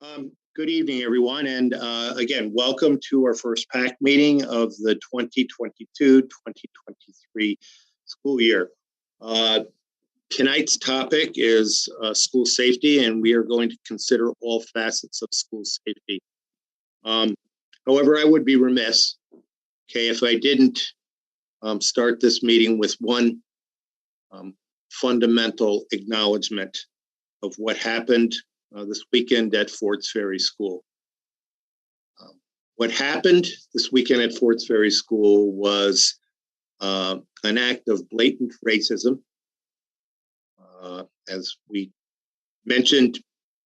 Good evening, everyone, and again, welcome to our first PAC meeting of the 2022-2023 school year. Tonight's topic is school safety, and we are going to consider all facets of school safety. However, I would be remiss, if I didn't start this meeting with one fundamental acknowledgement of what happened this weekend at Forts Ferry School. What happened this weekend at Forts Ferry School was an act of blatant racism. As we mentioned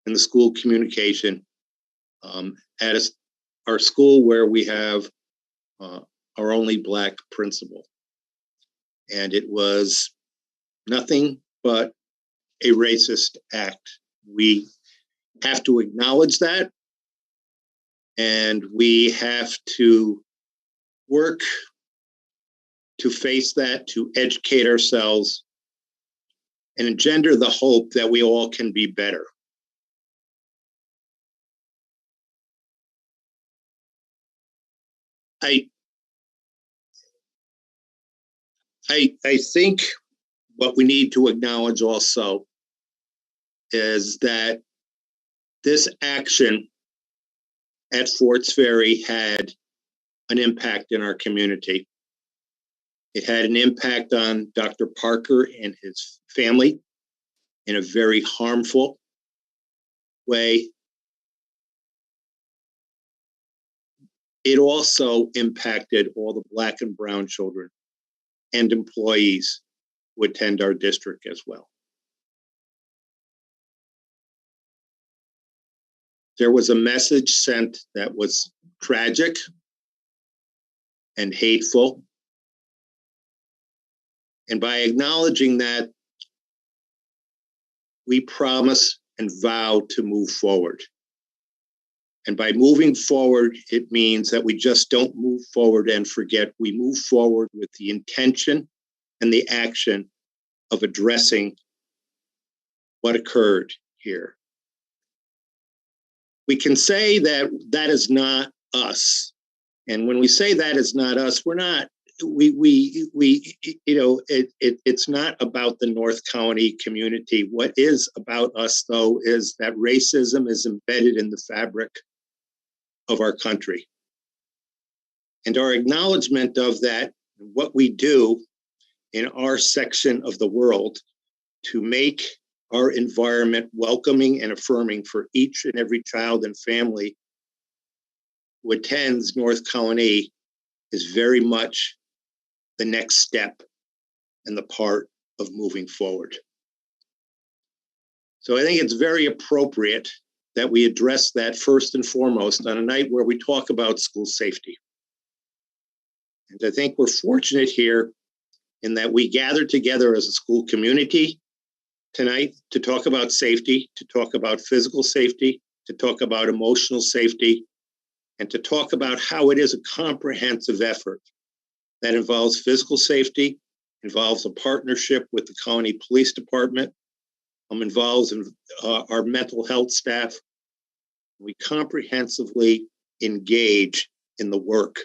in the school communication, at our school where we have our only Black principal. And it was nothing but a racist act. We have to acknowledge that, and we have to work to face that, to educate ourselves, and engender the hope that we all can be better. I think what we need to acknowledge also is that this action at Forts Ferry had an impact in our community. It had an impact on Dr. Parker and his family in a very harmful way. It also impacted all the Black and brown children and employees who attend our district as well. There was a message sent that was tragic and hateful. And by acknowledging that, we promise and vow to move forward. And by moving forward, it means that we just don't move forward and forget. We move forward with the intention and the action of addressing what occurred here. We can say that that is not us. And when we say that is not us, we're not, it's not about the North County community. What is about us, though, is that racism is embedded in the fabric of our country. And our acknowledgement of that, what we do in our section of the world to make our environment welcoming and affirming for each and every child and family who attends North County is very much the next step and the part of moving forward. So I think it's very appropriate that we address that first and foremost on a night where we talk about school safety. And I think we're fortunate here in that we gather together as a school community tonight to talk about safety, to talk about physical safety, to talk about emotional safety, and to talk about how it is a comprehensive effort that involves physical safety, involves a partnership with the county police department, involves our mental health staff. We comprehensively engage in the work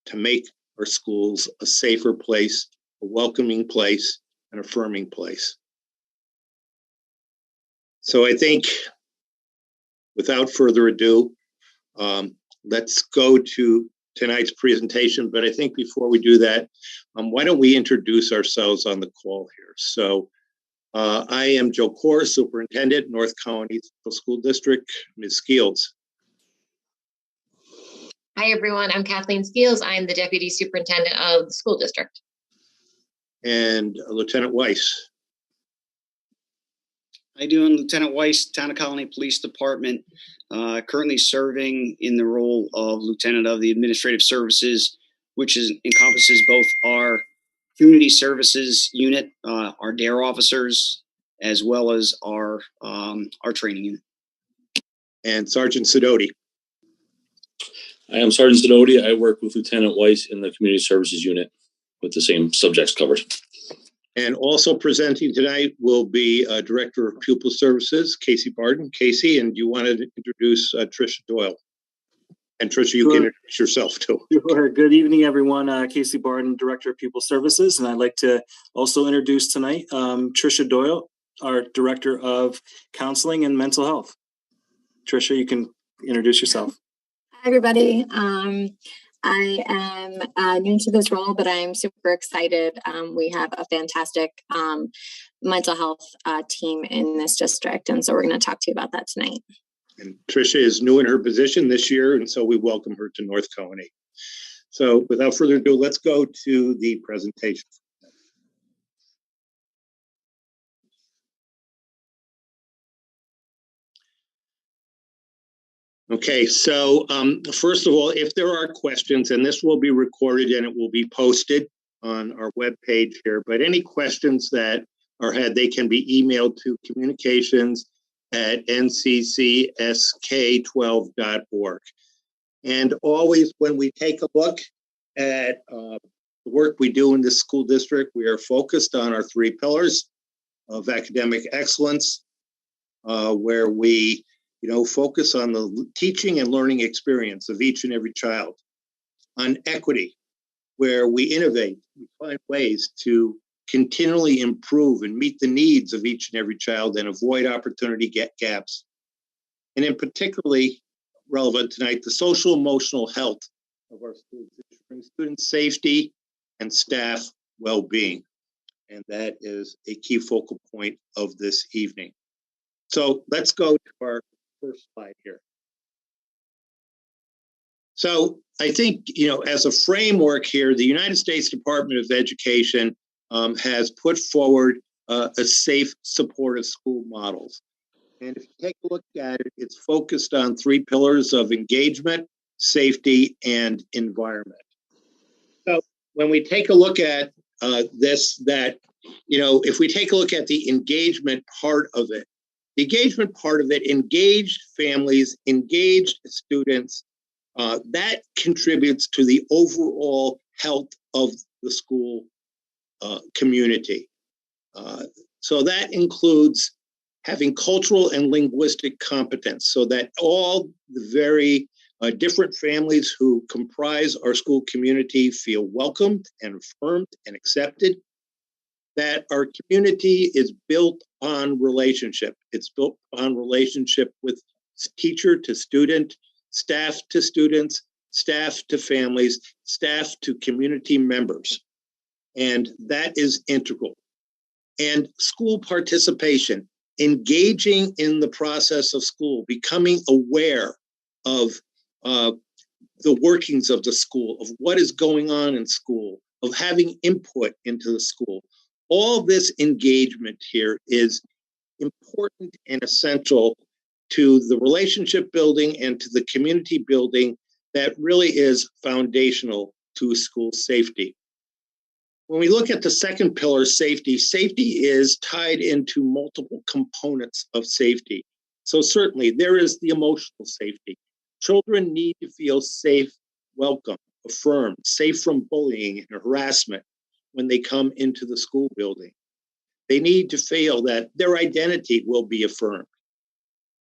to make our schools a safer place, a welcoming place, an affirming place. So I think, without further ado, let's go to tonight's presentation. But I think before we do that, why don't we introduce ourselves on the call here? So I am Joe Corr, Superintendent, North County School District. Ms. Skeels. Hi, everyone. I'm Kathleen Skeels. I'm the Deputy Superintendent of the school district. And Lieutenant Weiss. How you doing? Lieutenant Weiss, Town of Colony Police Department, currently serving in the role of Lieutenant of the Administrative Services, which encompasses both our Community Services Unit, our DARE officers, as well as our training unit. And Sergeant Sidoti. I am Sergeant Sidoti. I work with Lieutenant Weiss in the Community Services Unit with the same subjects covered. And also presenting tonight will be Director of Pupil Services, Casey Barden. Casey, and you wanted to introduce Tricia Doyle. And Tricia, you can introduce yourself too. Sure. Good evening, everyone. Casey Barden, Director of Pupil Services. And I'd like to also introduce tonight Tricia Doyle, our Director of Counseling and Mental Health. Tricia, you can introduce yourself. Hi, everybody. I am new to this role, but I'm super excited. We have a fantastic mental health team in this district, and so we're going to talk to you about that tonight. And Tricia is new in her position this year, and so we welcome her to North Colony. So without further ado, let's go to the presentation. Okay, so first of all, if there are questions, and this will be recorded and it will be posted on our webpage here, but any questions that are had, they can be emailed to communications@nccsk12.org. And always when we take a look at the work we do in this school district, we are focused on our 3 pillars of academic excellence, where we focus on the teaching and learning experience of each and every child. On equity, where we innovate, we find ways to continually improve and meet the needs of each and every child and avoid opportunity gaps. And in particularly relevant tonight, the social emotional health of our schools, ensuring student safety and staff well-being. And that is a key focal point of this evening. So let's go to our first slide here. So I think, as a framework here, the United States Department of Education has put forward a safe, supportive school models. And if you take a look at it, it's focused on 3 pillars of engagement, safety, and environment. So when we take a look at if we take a look at the engagement part of it, engaged families, engaged students, that contributes to the overall health of the school community. So that includes having cultural and linguistic competence so that all the very different families who comprise our school community feel welcomed and affirmed and accepted, that our community is built on relationship. It's built on relationship with teacher to student, staff to students, staff to families, staff to community members. And that is integral. And school participation, engaging in the process of school, becoming aware of the workings of the school, of what is going on in school, of having input into the school. All this engagement here is important and essential to the relationship building and to the community building that really is foundational to school safety. When we look at the second pillar, safety is tied into multiple components of safety. So certainly there is the emotional safety. Children need to feel safe, welcome, affirmed, safe from bullying and harassment when they come into the school building. They need to feel that their identity will be affirmed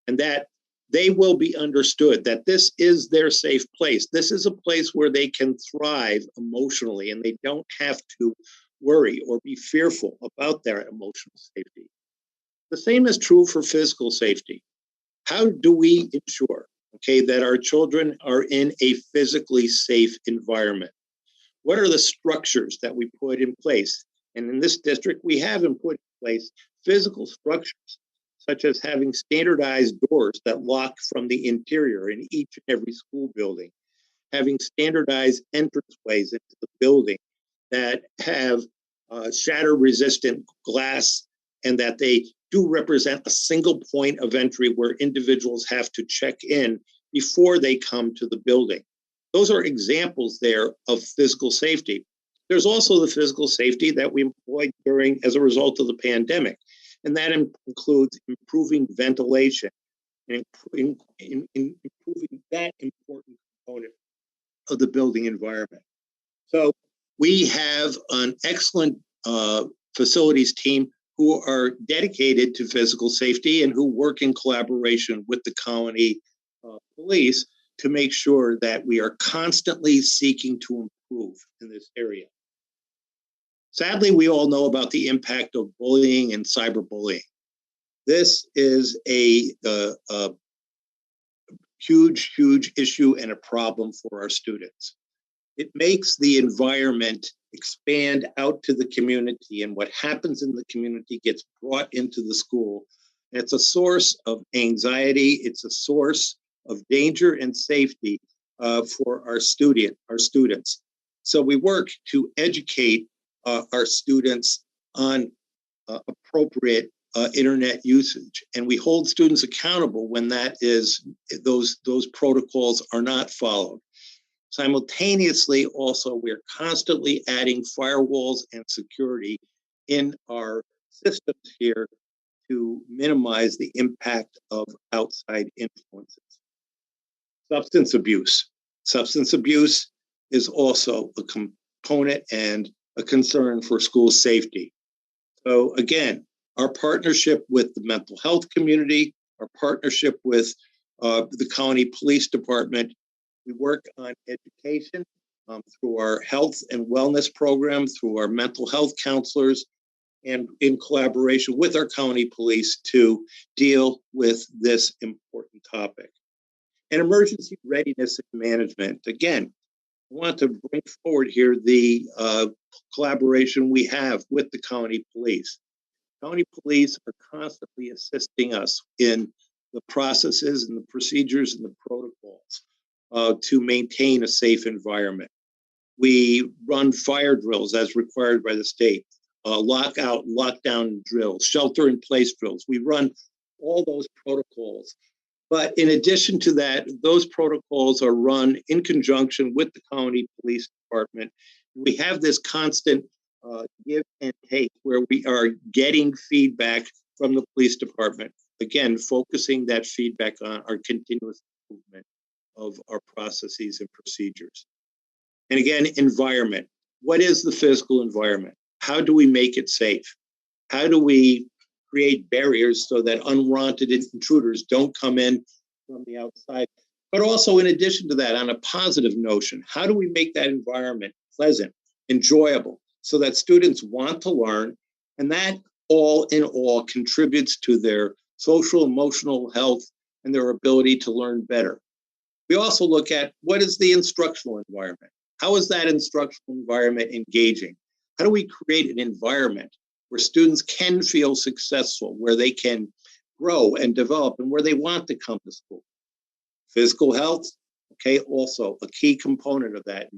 and that they will be understood, that this is their safe place. This is a place where they can thrive emotionally and they don't have to worry or be fearful about their emotional safety. The same is true for physical safety. How do we ensure, that our children are in a physically safe environment? What are the structures that we put in place? And in this district, we haven't put in place physical structures, such as having standardized doors that lock from the interior in each and every school building, having standardized entranceways into the building that have shatter-resistant glass and that they do represent a single point of entry where individuals have to check in before they come to the building. Those are examples there of physical safety. There's also the physical safety that we employed as a result of the pandemic, and that includes improving ventilation and improving that important component of the building environment. So we have an excellent facilities team who are dedicated to physical safety and who work in collaboration with the county police to make sure that we are constantly seeking to improve in this area. Sadly, we all know about the impact of bullying and cyberbullying. This is a huge, huge issue and a problem for our students. It makes the environment expand out to the community, and what happens in the community gets brought into the school. And it's a source of anxiety. It's a source of danger and safety for our students. So we work to educate our students on appropriate internet usage, and we hold students accountable when those protocols are not followed. Simultaneously, also, we're constantly adding firewalls and security in our systems here to minimize the impact of outside influences. Substance abuse. Substance abuse is also a component and a concern for school safety. So again, our partnership with the mental health community, our partnership with the county police department, we work on education through our health and wellness program, through our mental health counselors, and in collaboration with our county police to deal with this important topic. And emergency readiness and management. Again, I want to bring forward here the collaboration we have with the county police. County police are constantly assisting us in the processes and the procedures and the protocols to maintain a safe environment. We run fire drills as required by the state, lockout, lockdown drills, shelter in place drills. We run all those protocols. But in addition to that, those protocols are run in conjunction with the county police department. We have this constant give and take where we are getting feedback from the police department. Again, focusing that feedback on our continuous improvement of our processes and procedures. And again, environment. What is the physical environment? How do we make it safe? How do we create barriers so that unwanted intruders don't come in from the outside? But also, in addition to that, on a positive notion, how do we make that environment pleasant, enjoyable, so that students want to learn? And that all in all contributes to their social, emotional health and their ability to learn better. We also look at what is the instructional environment? How is that instructional environment engaging? How do we create an environment where students can feel successful, where they can grow and develop, and where they want to come to school? Physical health, okay, also a key component of that.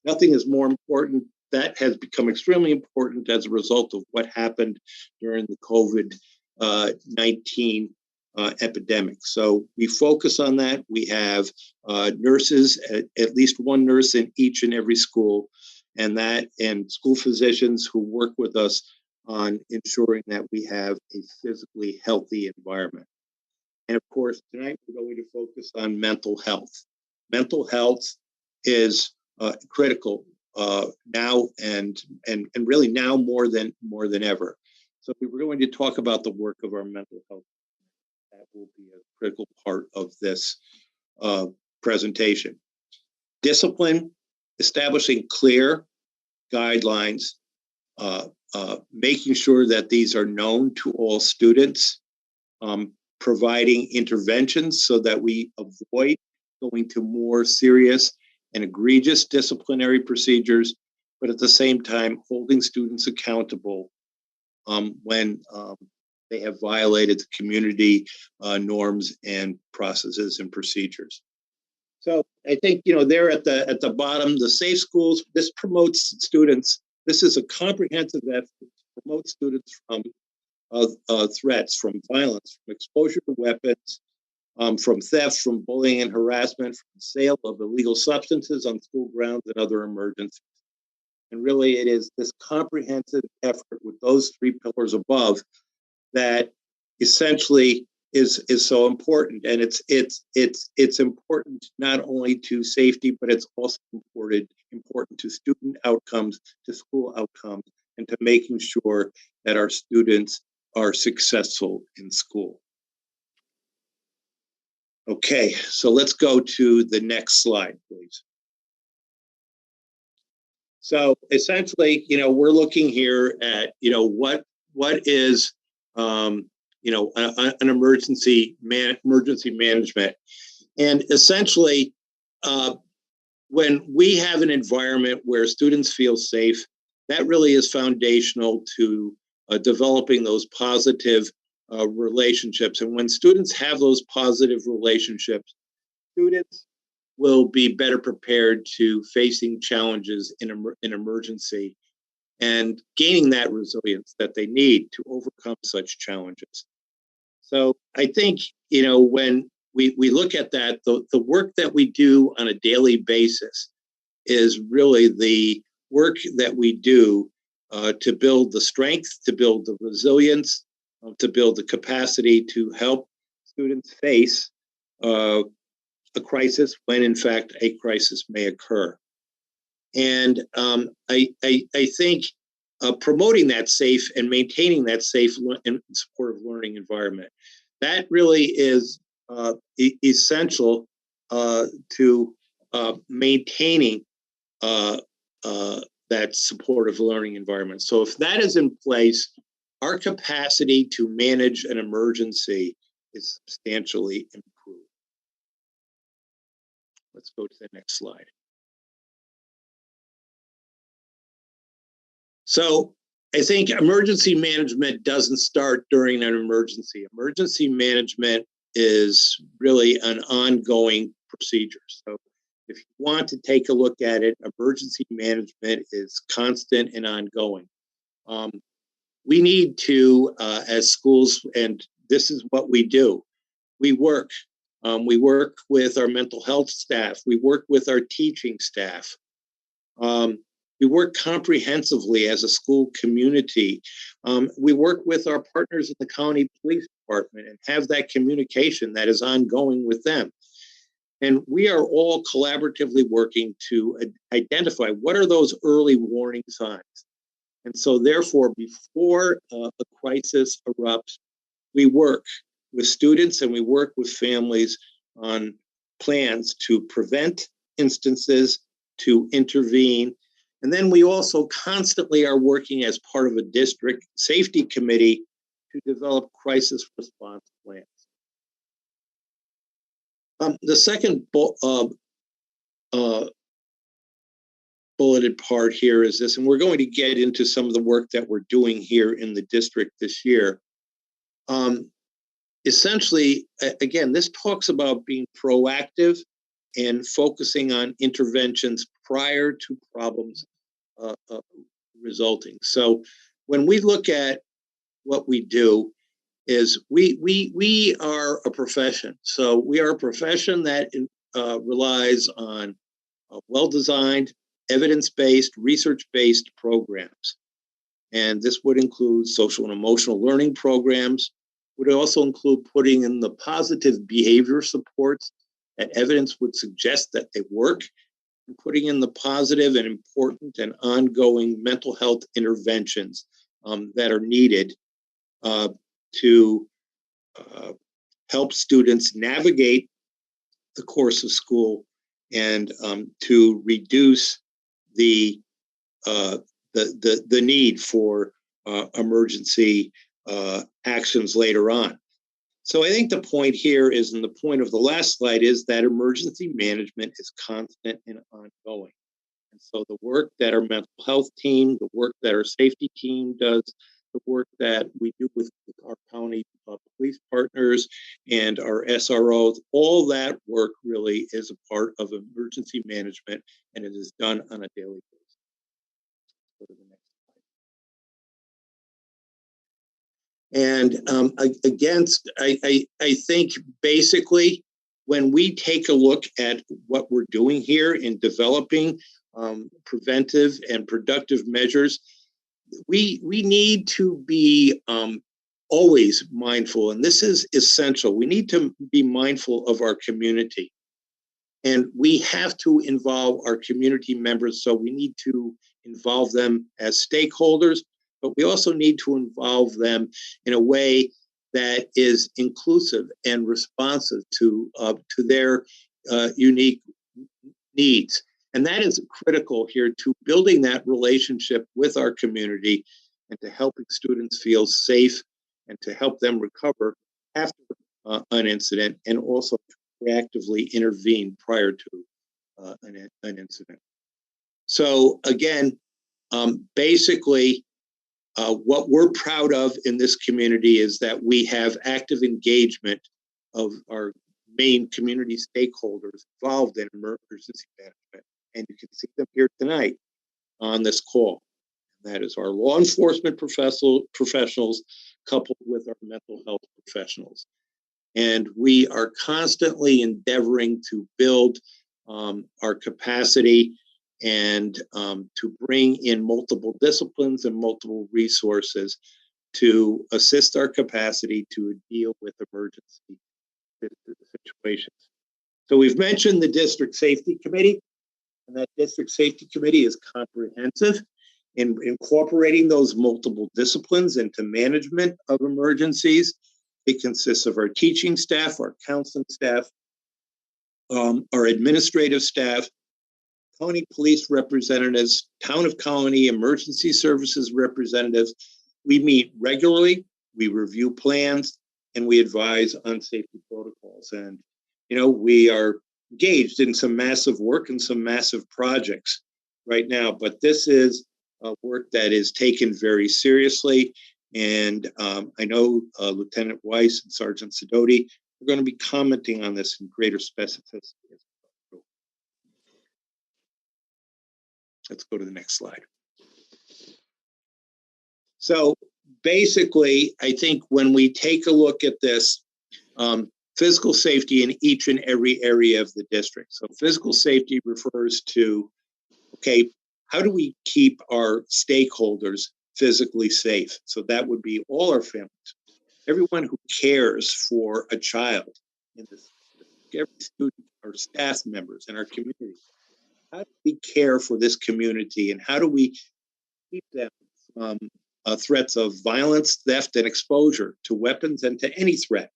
Nothing is more important. That has become extremely important as a result of what happened during the COVID-19 epidemic. So we focus on that. We have nurses, at least one nurse in each and every school, and school physicians who work with us on ensuring that we have a physically healthy environment. And of course, tonight we're going to focus on mental health. Mental health is critical now and really now more than ever. So we were going to talk about the work of our mental health. That will be a critical part of this presentation. Discipline, establishing clear guidelines, making sure that these are known to all students, providing interventions so that we avoid going to more serious and egregious disciplinary procedures, but at the same time, holding students accountable when they have violated the community norms and processes and procedures. So I think, there at the bottom, the safe schools, this promotes students. This is a comprehensive effort to promote students from threats, from violence, from exposure to weapons, from theft, from bullying and harassment, from the sale of illegal substances on school grounds and other emergencies. And really, it is this comprehensive effort with those three pillars above that essentially is so important. And it's important not only to safety, but it's also important to student outcomes, to school outcomes, and to making sure that our students are successful in school. Okay, so let's go to the next slide, please. So essentially, we're looking here at, what is, an emergency management. And essentially, when we have an environment where students feel safe, that really is foundational to developing those positive relationships. And when students have those positive relationships, students will be better prepared to facing challenges in emergency and gaining that resilience that they need to overcome such challenges. So I think, when we look at that, the work that we do on a daily basis is really the work that we do to build the strength, to build the resilience, to build the capacity to help students face a crisis when, in fact, a crisis may occur. And I think promoting that safe and maintaining that safe and supportive learning environment, that really is essential to maintaining that supportive learning environment. So if that is in place, our capacity to manage an emergency is substantially improved. Let's go to the next slide. So I think emergency management doesn't start during an emergency. Emergency management is really an ongoing procedure. So if you want to take a look at it, emergency management is constant and ongoing. We need to, as schools, and this is what we do, we work with our mental health staff, we work with our teaching staff. We work comprehensively as a school community. We work with our partners in the county police department and have that communication that is ongoing with them. And we are all collaboratively working to identify what are those early warning signs. And so therefore, before a crisis erupts, we work with students and we work with families on plans to prevent instances, to intervene. And then we also constantly are working as part of a district safety committee to develop crisis response plans. The second bulleted part here is this, and we're going to get into some of the work that we're doing here in the district this year. Essentially, again, this talks about being proactive and focusing on interventions prior to problems resulting. So when we look at what we do is we are a profession. So we are a profession that relies on well-designed, evidence-based, research-based programs. And this would include social and emotional learning programs, would also include putting in the positive behavior supports that evidence would suggest that they work, and putting in the positive and important and ongoing mental health interventions that are needed to help students navigate the course of school and to reduce the need for emergency actions later on. So I think the point here is, and the point of the last slide is that emergency management is constant and ongoing. And so the work that our mental health team, the work that our safety team does, the work that we do with our county police partners and our SROs, all that work really is a part of emergency management, and it is done on a daily basis. Go to the next slide. And I think basically when we take a look at what we're doing here in developing preventive and productive measures, we need to be always mindful, and this is essential. We need to be mindful of our community. And we have to involve our community members, so we need to involve them as stakeholders, but we also need to involve them in a way that is inclusive and responsive to their unique needs. And that is critical here to building that relationship with our community and to helping students feel safe and to help them recover after an incident, and also to proactively intervene prior to an incident. So again, basically, what we're proud of in this community is that we have active engagement of our main community stakeholders involved in emergency management. And you can see them here tonight on this call. That is our law enforcement professionals coupled with our mental health professionals. And we are constantly endeavoring to build our capacity and to bring in multiple disciplines and multiple resources to assist our capacity to deal with emergency situations. So we've mentioned the District Safety Committee, and that District Safety Committee is comprehensive in incorporating those multiple disciplines into management of emergencies. It consists of our teaching staff, our counseling staff, our administrative staff, county police representatives, town of Colony emergency services representatives. We meet regularly, we review plans, and we advise on safety protocols. And, you know, we are engaged in some massive work and some massive projects right now, but this is work that is taken very seriously. And I know Lieutenant Weiss and Sergeant Sidoti are going to be commenting on this in greater specificity. Let's go to the next slide. So basically, I think when we take a look at this, physical safety in each and every area of the district. So physical safety refers to, okay, how do we keep our stakeholders physically safe? So that would be all our families, everyone who cares for a child in this, every student, our staff members, and our community. How do we care for this community, and how do we keep them from threats of violence, theft, and exposure to weapons and to any threat?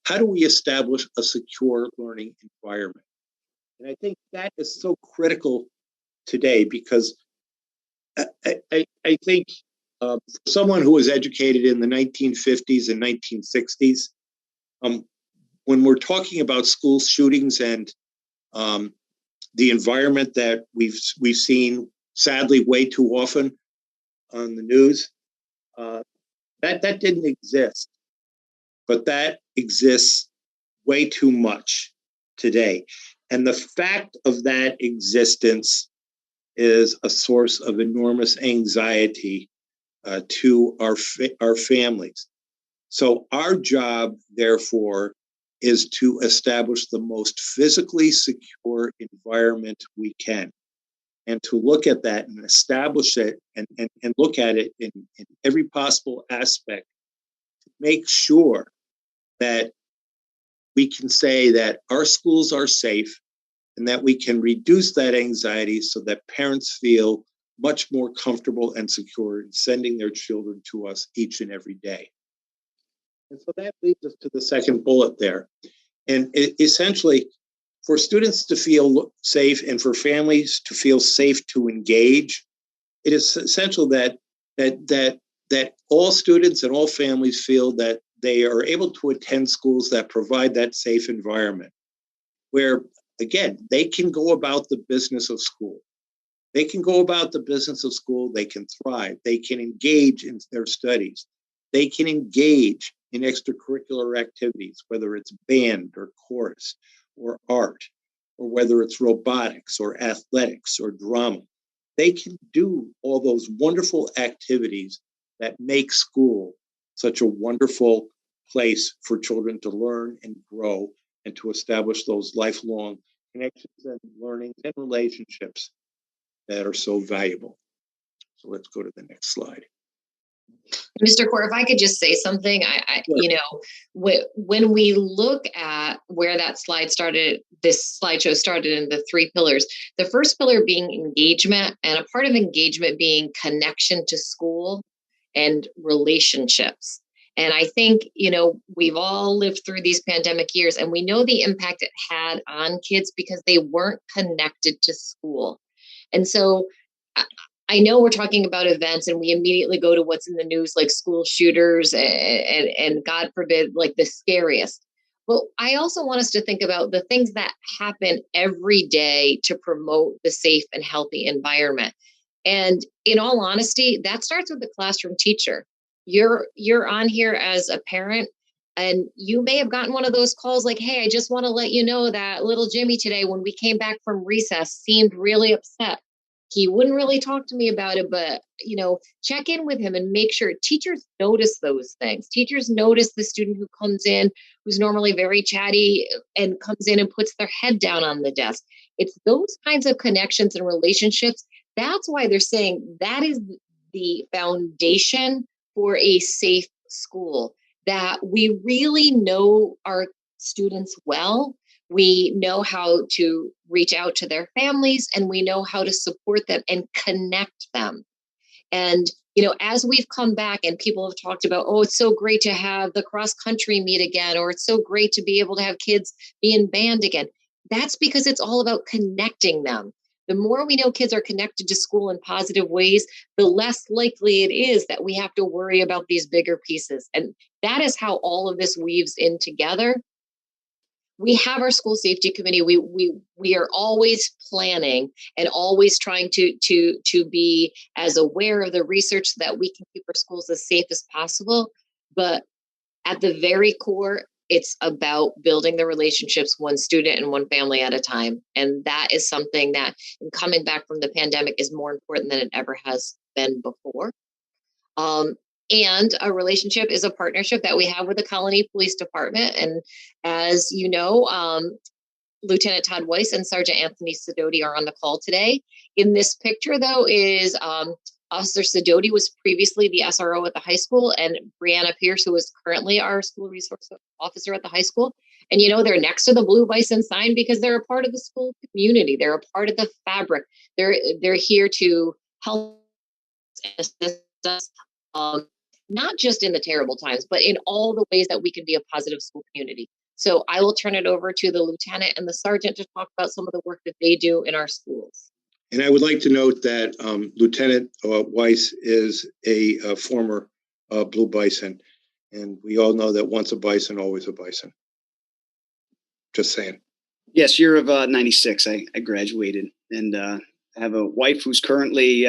How do we establish a secure learning environment? And I think that is so critical today, because I think for someone who was educated in the 1950s and 1960s, when we're talking about school shootings and the environment that we've seen sadly way too often on the news, that didn't exist, but that exists way too much today. And the fact of that existence is a source of enormous anxiety to our families. So our job, therefore, is to establish the most physically secure environment we can, and to look at that and establish it and look at it in every possible aspect to make sure that we can say that our schools are safe and that we can reduce that anxiety so that parents feel much more comfortable and secure in sending their children to us each and every day. And so that leads us to the second bullet there. And essentially, for students to feel safe and for families to feel safe to engage, it is essential that all students and all families feel that they are able to attend schools that provide that safe environment, where, again, they can go about the business of school. They can go about the business of school, they can thrive, they can engage in their studies, they can engage in extracurricular activities, whether it's band or chorus or art, or whether it's robotics or athletics or drama. They can do all those wonderful activities that make school such a wonderful place for children to learn and grow and to establish those lifelong connections and learnings and relationships that are so valuable. So let's go to the next slide. Mr. Core, if I could just say something, when we look at where that slide started, this slideshow started in the 3 pillars, the first pillar being engagement, and a part of engagement being connection to school and relationships. And I think, we've all lived through these pandemic years, and we know the impact it had on kids because they weren't connected to school. And so I know we're talking about events and we immediately go to what's in the news, like school shooters and God forbid, like the scariest. But I also want us to think about the things that happen every day to promote the safe and healthy environment. And in all honesty, that starts with the classroom teacher. You're on here as a parent, and you may have gotten one of those calls like, hey, I just want to let you know that little Jimmy today, when we came back from recess, seemed really upset. He wouldn't really talk to me about it, but, check in with him and make sure. Teachers notice those things. Teachers notice the student who comes in, who's normally very chatty and comes in and puts their head down on the desk. It's those kinds of connections and relationships. That's why they're saying that is the foundation for a safe school, that we really know our students well. We know how to reach out to their families, and we know how to support them and connect them. And, as we've come back and people have talked about, oh, it's so great to have the cross country meet again, or it's so great to be able to have kids be in band again. That's because it's all about connecting them. The more we know kids are connected to school in positive ways, the less likely it is that we have to worry about these bigger pieces. And that is how all of this weaves in together. We have our school safety committee. We are always planning and always trying to be as aware of the research so that we can keep our schools as safe as possible. But at the very core, it's about building the relationships one student and one family at a time. And that is something that, coming back from the pandemic, is more important than it ever has been before. And a relationship is a partnership that we have with the Colony Police Department. And as you know, Lieutenant Todd Weiss and Sergeant Anthony Sidoti are on the call today. In this picture, though, is Officer Sidoti was previously the SRO at the high school, and Brianna Pierce, who is currently our school resource officer at the high school. And, they're next to the Blue Bison sign because they're a part of the school community. They're a part of the fabric. They're here to help assist us. Not just in the terrible times, but in all the ways that we can be a positive school community. So I will turn it over to the lieutenant and the sergeant to talk about some of the work that they do in our schools. And I would like to note that Lieutenant Weiss is a former Blue Bison. And we all know that once a bison, always a bison. Just saying. Yes, year of 96, I graduated, and I have a wife who's currently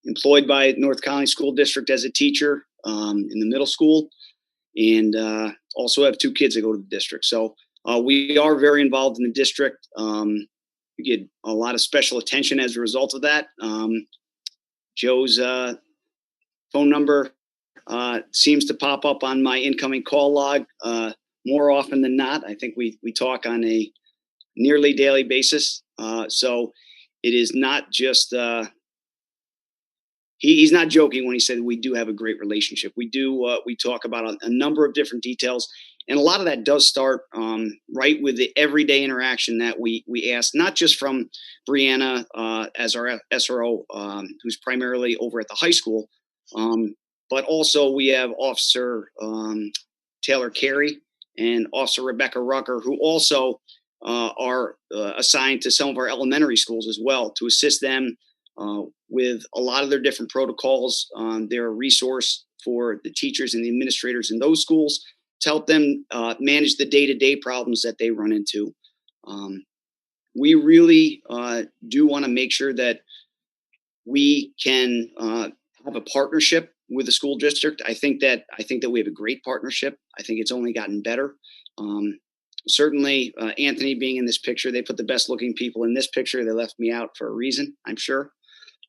employed by North Colony School District as a teacher in the middle school, and also have 2 kids that go to the district. So we are very involved in the district. We get a lot of special attention as a result of that. Joe's phone number seems to pop up on my incoming call log more often than not. I think we talk on a nearly daily basis. So it is not just he's not joking when he said we do have a great relationship. We do. We talk about a number of different details, and a lot of that does start right with the everyday interaction that we ask, not just from Brianna as our SRO, who's primarily over at the high school, but also we have Officer Taylor Carey and Officer Rebecca Rucker, who also are assigned to some of our elementary schools as well to assist them with a lot of their different protocols. They're a resource for the teachers and the administrators in those schools to help them manage the day-to-day problems that they run into. We really do want to make sure that we can have a partnership with the school district. I think that we have a great partnership. I think it's only gotten better. Certainly, Anthony being in this picture, they put the best looking people in this picture. They left me out for a reason, I'm sure.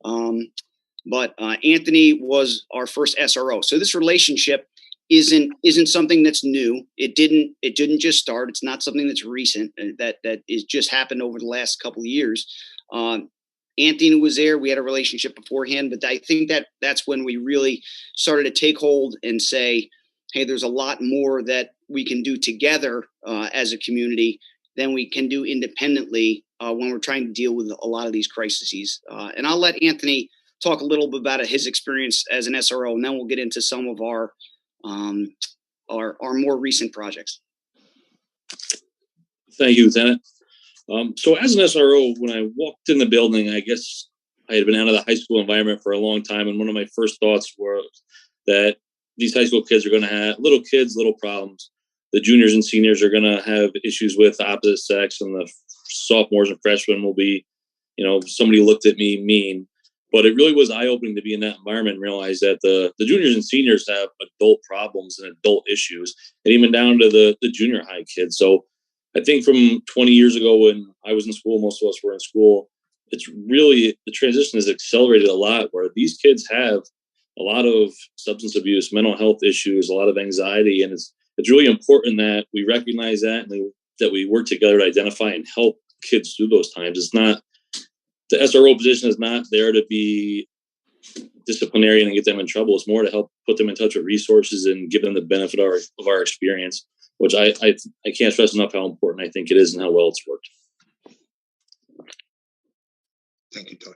But Anthony was our first SRO. So this relationship isn't something that's new. It didn't just start. It's not something that's recent that is just happened over the last couple of years. Anthony was there. We had a relationship beforehand, but I think that's when we really started to take hold and say, hey, there's a lot more that we can do together as a community than we can do independently when we're trying to deal with a lot of these crises. And I'll let Anthony talk a little bit about his experience as an SRO, and then we'll get into some of our more recent projects. Thank you, Lieutenant. So as an SRO, when I walked in the building, I guess I had been out of the high school environment for a long time. And one of my first thoughts was that these high school kids are going to have little problems. The juniors and seniors are going to have issues with the opposite sex, and the sophomores and freshmen will be, somebody looked at me mean. But it really was eye-opening to be in that environment and realize that the juniors and seniors have adult problems and adult issues, and even down to the junior high kids. So I think from 20 years ago when I was in school, most of us were in school, it's really, the transition has accelerated a lot, where these kids have a lot of substance abuse, mental health issues, a lot of anxiety. And it's really important that we recognize that and that we work together to identify and help kids through those times. It's not, the SRO position is not there to be disciplinarian and get them in trouble. It's more to help put them in touch with resources and give them the benefit of our experience, which I can't stress enough how important I think it is and how well it's worked. Thank you, Tony.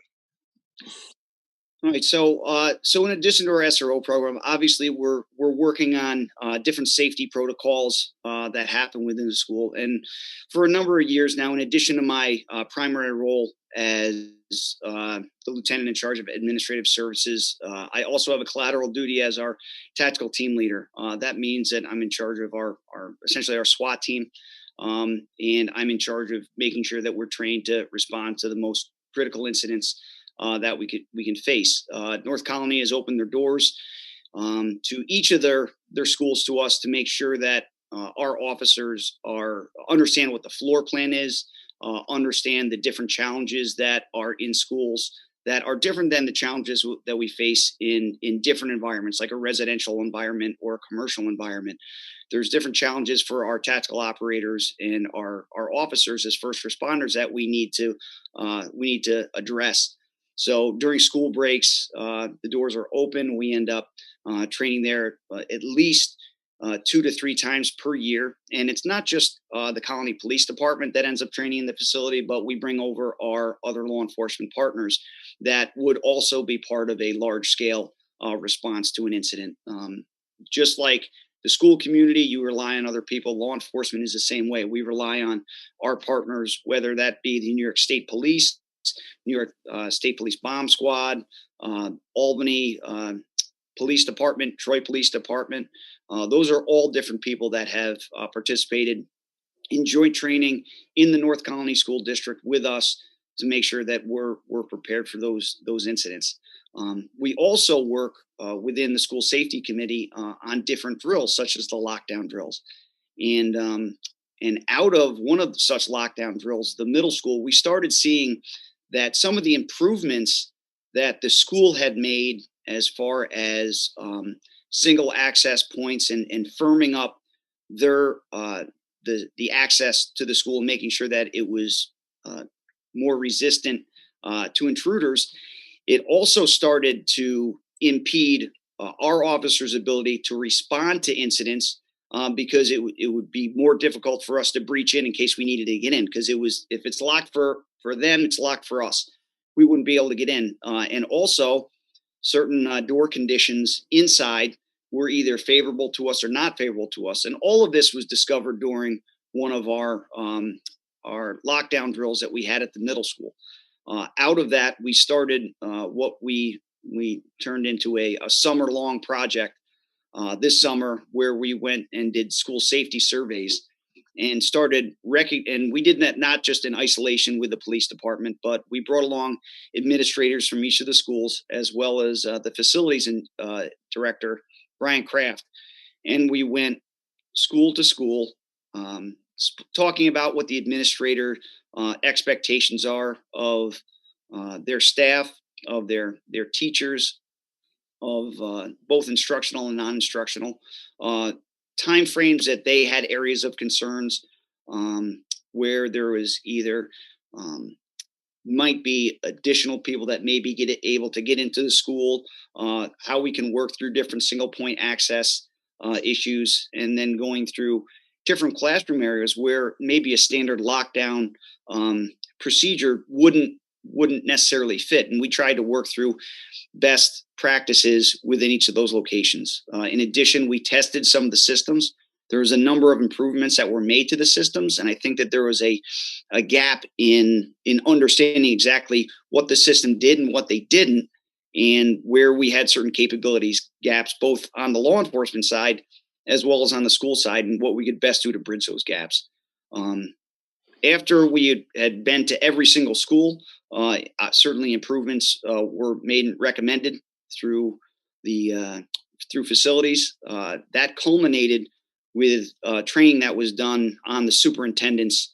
All right. So in addition to our SRO program, obviously we're working on different safety protocols that happen within the school. And for a number of years now, in addition to my primary role as the lieutenant in charge of administrative services, I also have a collateral duty as our tactical team leader. That means that I'm in charge of our essentially our SWAT team, and I'm in charge of making sure that we're trained to respond to the most critical incidents that we can face. North Colony has opened their doors to each of their schools to us to make sure that our officers understand what the floor plan is, understand the different challenges that are in schools that are different than the challenges that we face in different environments, like a residential environment or a commercial environment. There's different challenges for our tactical operators and our officers as first responders that we need to address. So during school breaks, the doors are open. We end up training there at least 2 to 3 times per year. And it's not just the Colony Police Department that ends up training in the facility, but we bring over our other law enforcement partners that would also be part of a large scale response to an incident. Just like the school community, you rely on other people. Law enforcement is the same way. We rely on our partners, whether that be the New York State Police, New York State Police Bomb Squad, Albany Police Department, Troy Police Department. Those are all different people that have participated in joint training in the North Colony School District with us to make sure that we're prepared for those incidents. We also work within the school safety committee on different drills, such as the lockdown drills. And out of one of such lockdown drills, the middle school, we started seeing that some of the improvements that the school had made as far as single access points and firming up their the access to the school, making sure that it was more resistant to intruders. It also started to impede our officers' ability to respond to incidents because it would be more difficult for us to breach in case we needed to get in. Because if it's locked for them, it's locked for us. We wouldn't be able to get in. And also, certain door conditions inside were either favorable to us or not favorable to us. And all of this was discovered during one of our lockdown drills that we had at the middle school. Out of that, we started what we turned into a summer-long project this summer, where we went and did school safety surveys and started and we did that not just in isolation with the police department, but we brought along administrators from each of the schools, as well as the facilities and director, Brian Kraft. And we went school to school, talking about what the administrator expectations are of their staff, of their teachers, of both instructional and non-instructional, timeframes that they had areas of concerns where there was either might be additional people that may be able to get into the school, how we can work through different single point access issues, and then going through different classroom areas where maybe a standard lockdown procedure wouldn't necessarily fit. And we tried to work through best practices within each of those locations. In addition, we tested some of the systems. There was a number of improvements that were made to the systems, and I think that there was a gap in understanding exactly what the system did and what they didn't, and where we had certain capabilities gaps, both on the law enforcement side as well as on the school side, and what we could best do to bridge those gaps. After we had been to every single school, certainly improvements were made and recommended through the through facilities. That culminated with training that was done on the superintendent's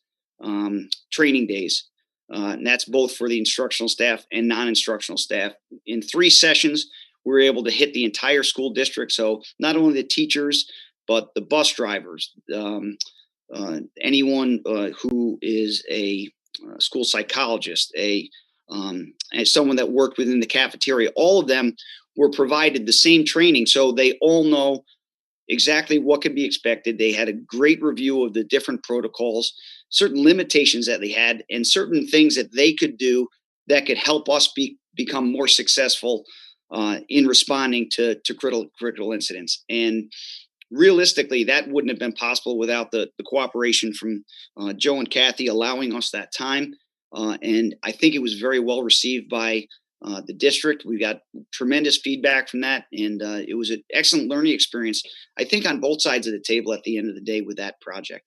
training days. And that's both for the instructional staff and non-instructional staff. In 3 sessions, we were able to hit the entire school district. So not only the teachers, but the bus drivers, anyone who is a school psychologist, as someone that worked within the cafeteria, all of them were provided the same training. So they all know exactly what can be expected. They had a great review of the different protocols, certain limitations that they had, and certain things that they could do that could help us become more successful in responding to critical incidents. And realistically, that wouldn't have been possible without the cooperation from Joe and Kathy allowing us that time. And I think it was very well received by the district. We got tremendous feedback from that, and it was an excellent learning experience, I think, on both sides of the table at the end of the day with that project.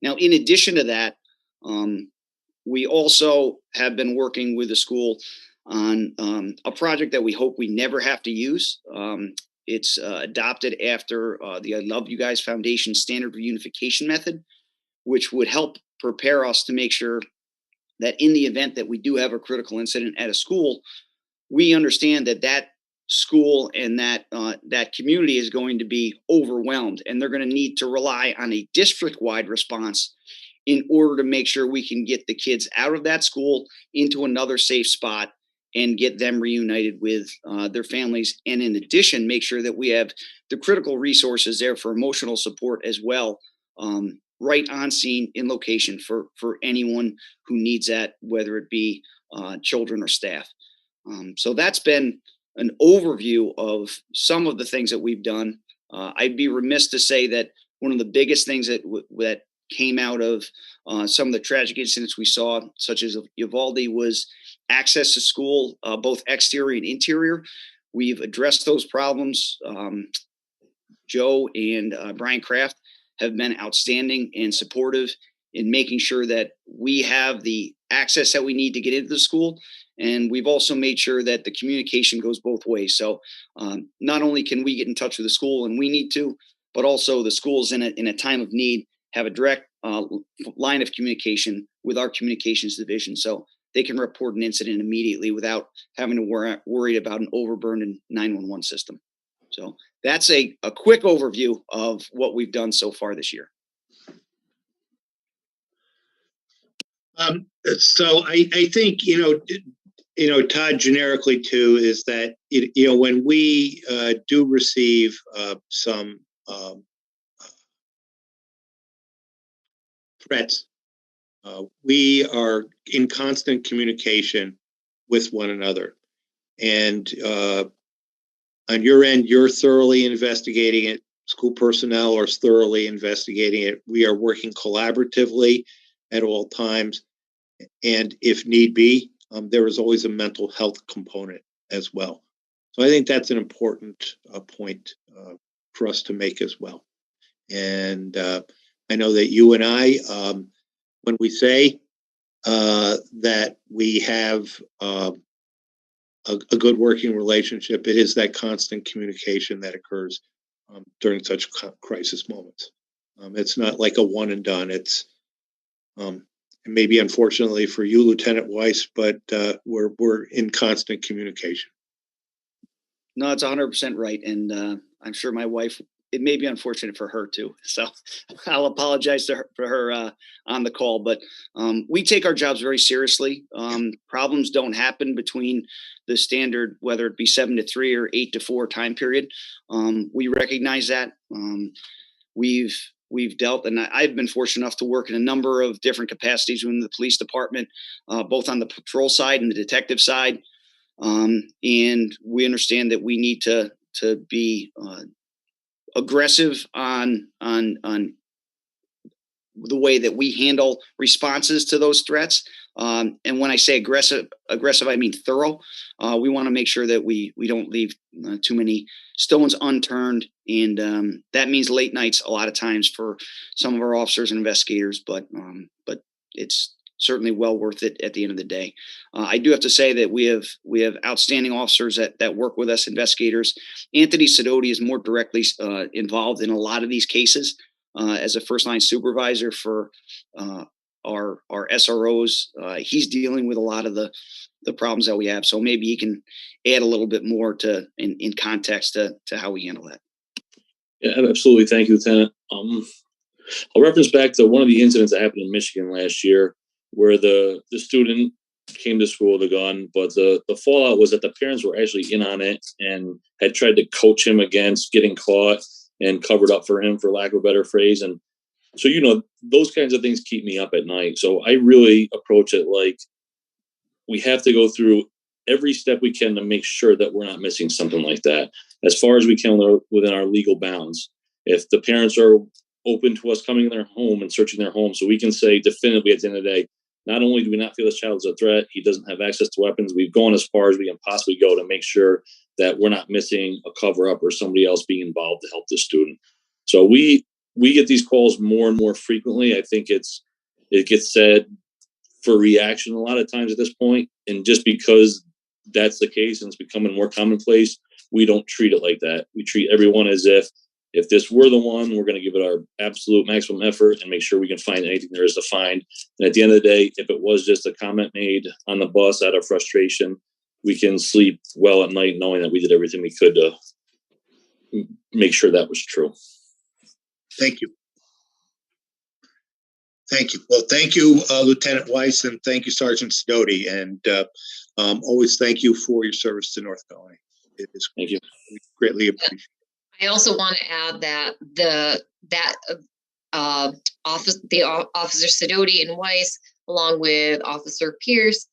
Now, in addition to that, we also have been working with the school on a project that we hope we never have to use. It's adopted after the I Love You Guys Foundation Standard Reunification Method, which would help prepare us to make sure that in the event that we do have a critical incident at a school, we understand that that school and that community is going to be overwhelmed, and they're going to need to rely on a district-wide response in order to make sure we can get the kids out of that school into another safe spot and get them reunited with their families. And in addition, make sure that we have the critical resources there for emotional support as well, right on scene in location for anyone who needs that, whether it be children or staff. So that's been an overview of some of the things that we've done. I'd be remiss to say that one of the biggest things that came out of some of the tragic incidents we saw, such as Uvalde, was access to school, both exterior and interior. We've addressed those problems. Joe and Brian Kraft have been outstanding and supportive in making sure that we have the access that we need to get into the school. And we've also made sure that the communication goes both ways. So not only can we get in touch with the school and we need to, but also the schools in a time of need have a direct line of communication with our communications division. So they can report an incident immediately without having to worry about an overburdened 911 system. So that's a quick overview of what we've done so far this year. So I think, Todd, generically too, is that, when we do receive some threats, we are in constant communication with one another. And on your end, you're thoroughly investigating it. School personnel are thoroughly investigating it. We are working collaboratively at all times. And if need be, there is always a mental health component as well. So I think that's an important point for us to make as well. And I know that you and I, when we say that we have a good working relationship, it is that constant communication that occurs during such crisis moments. It's not like a one and done. It's maybe unfortunately for you, Lieutenant Weiss, but we're in constant communication. No, it's 100% right. And I'm sure my wife it may be unfortunate for her too. So I'll apologize to her, for her on the call, but we take our jobs very seriously. Problems don't happen between the standard, whether it be 7 to 3 or 8 to 4 time period. We recognize that. We've dealt, and I've been fortunate enough to work in a number of different capacities within the police department, both on the patrol side and the detective side. And we understand that we need to be aggressive on the way that we handle responses to those threats. And when I say aggressive, I mean thorough. We want to make sure that we don't leave too many stones unturned. And that means late nights a lot of times for some of our officers and investigators, but it's certainly well worth it at the end of the day. I do have to say that we have outstanding officers that work with us, investigators. Anthony Sidoti is more directly involved in a lot of these cases as a first line supervisor for our SROs. He's dealing with a lot of the problems that we have. So maybe he can add a little bit more in context to how we handle that. Yeah, absolutely. Thank you, Lieutenant. I'll reference back to one of the incidents that happened in Michigan last year, where the student came to school with a gun, but the fallout was that the parents were actually in on it and had tried to coach him against getting caught and covered up for him, for lack of a better phrase. And so, those kinds of things keep me up at night. So I really approach it like we have to go through every step we can to make sure that we're not missing something like that, as far as we can within our legal bounds. If the parents are open to us coming in their home and searching their home, so we can say definitively at the end of the day, not only do we not feel this child is a threat, he doesn't have access to weapons, we've gone as far as we can possibly go to make sure that we're not missing a cover up or somebody else being involved to help the student. So we get these calls more and more frequently. I think it gets said for reaction a lot of times at this point, and just because that's the case and it's becoming more commonplace, we don't treat it like that. We treat everyone as if this were the one, we're going to give it our absolute maximum effort and make sure we can find anything there is to find. And at the end of the day, if it was just a comment made on the bus out of frustration, we can sleep well at night knowing that we did everything we could to make sure that was true. Thank you. Thank you. Well, thank you, Lieutenant Weiss, and thank you, Sergeant Sidoti. And always thank you for your service to North Carolina. It is thank you. We greatly appreciate it. I also want to add that Officer Sidoti and Weiss, along with Officer Pierce,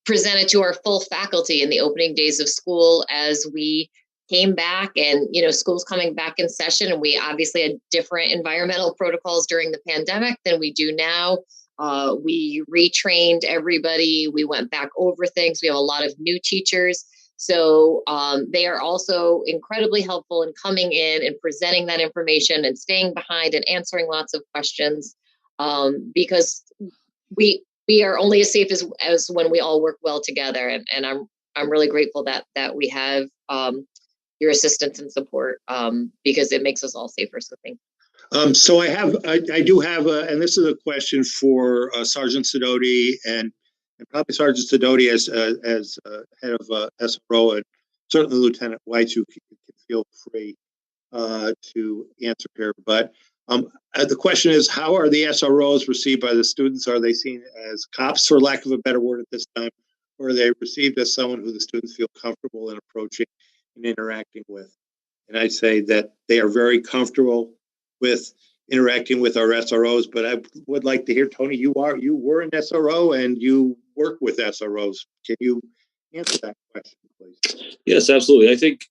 presented to our full faculty in the opening days of school as we came back, and school's coming back in session, and we obviously had different environmental protocols during the pandemic than we do now. We retrained everybody. We went back over things. We have a lot of new teachers. So they are also incredibly helpful in coming in and presenting that information and staying behind and answering lots of questions, because we are only as safe as when we all work well together. And I'm really grateful that we have your assistance and support, because it makes us all safer. So thank you. So I do have, and this is a question for Sergeant Sidoti and probably Sergeant Sidoti as head of SRO, and certainly Lieutenant White, who can feel free to answer here. But the question is, how are the SROs received by the students? Are they seen as cops, for lack of a better word at this time, or are they received as someone who the students feel comfortable in approaching and interacting with? And I say that they are very comfortable with interacting with our SROs, but I would like to hear, Tony, you were an SRO and you work with SROs. Can you answer that question, please? Yes, absolutely. I think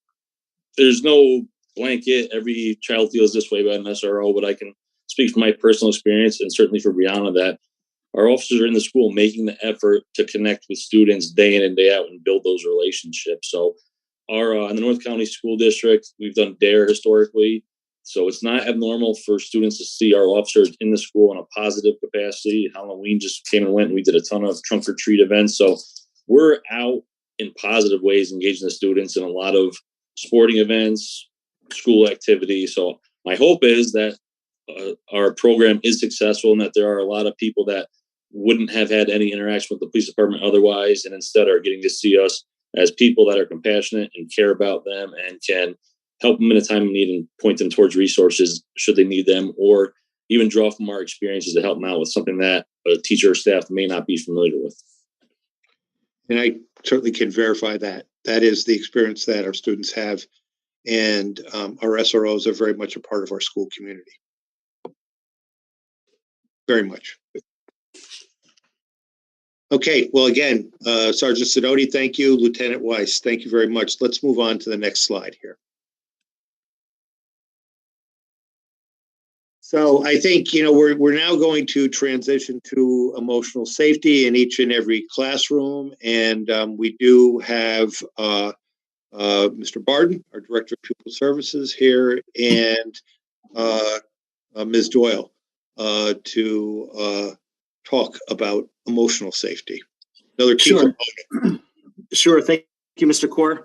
there's no blanket. Every child feels this way about an SRO, but I can speak from my personal experience, and certainly for Brianna, that our officers are in the school making the effort to connect with students day in and day out and build those relationships. So in the North County School District, we've done DARE historically. So it's not abnormal for students to see our officers in the school in a positive capacity. Halloween just came and went, and we did a ton of trunk or treat events. So we're out in positive ways, engaging the students in a lot of sporting events, school activities. So my hope is that our program is successful, and that there are a lot of people that wouldn't have had any interaction with the police department otherwise, and instead are getting to see us as people that are compassionate and care about them and can help them in a time of need and point them towards resources should they need them, or even draw from our experiences to help them out with something that a teacher or staff may not be familiar with. And I certainly can verify that. That is the experience that our students have. And our SROs are very much a part of our school community. Very much. Okay, well, again, Sergeant Sidoti, thank you. Lieutenant Weiss, thank you very much. Let's move on to the next slide here. So I think, we're now going to transition to emotional safety in each and every classroom. And we do have Mr. Barden, our Director of Pupil Services here, and Ms. Doyle to talk about emotional safety. Another key component. Sure. Thank you, Mr. Kaur.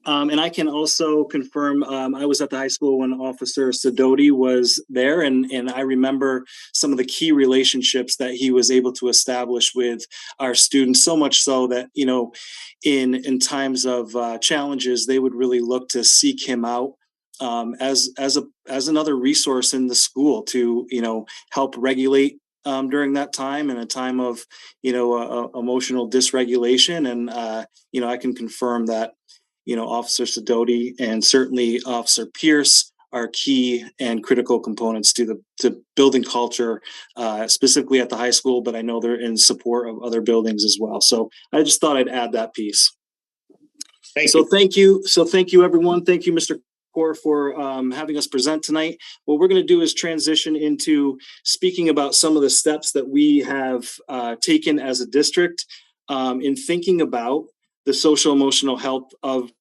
And I can also confirm, I was at the high school when Officer Sidoti was there, and I remember some of the key relationships that he was able to establish with our students, so much so that, in times of challenges, they would really look to seek him out as another resource in the school to, help regulate during that time, in a time of, emotional dysregulation. And, I can confirm that, Officer Sidoti and certainly Officer Pierce are key and critical components to building culture, specifically at the high school, but I know they're in support of other buildings as well. So I just thought I'd add that piece. Thank you. So thank you, everyone. Thank you, Mr. Kaur, for having us present tonight. What we're going to do is transition into speaking about some of the steps that we have taken as a district in thinking about the social emotional health of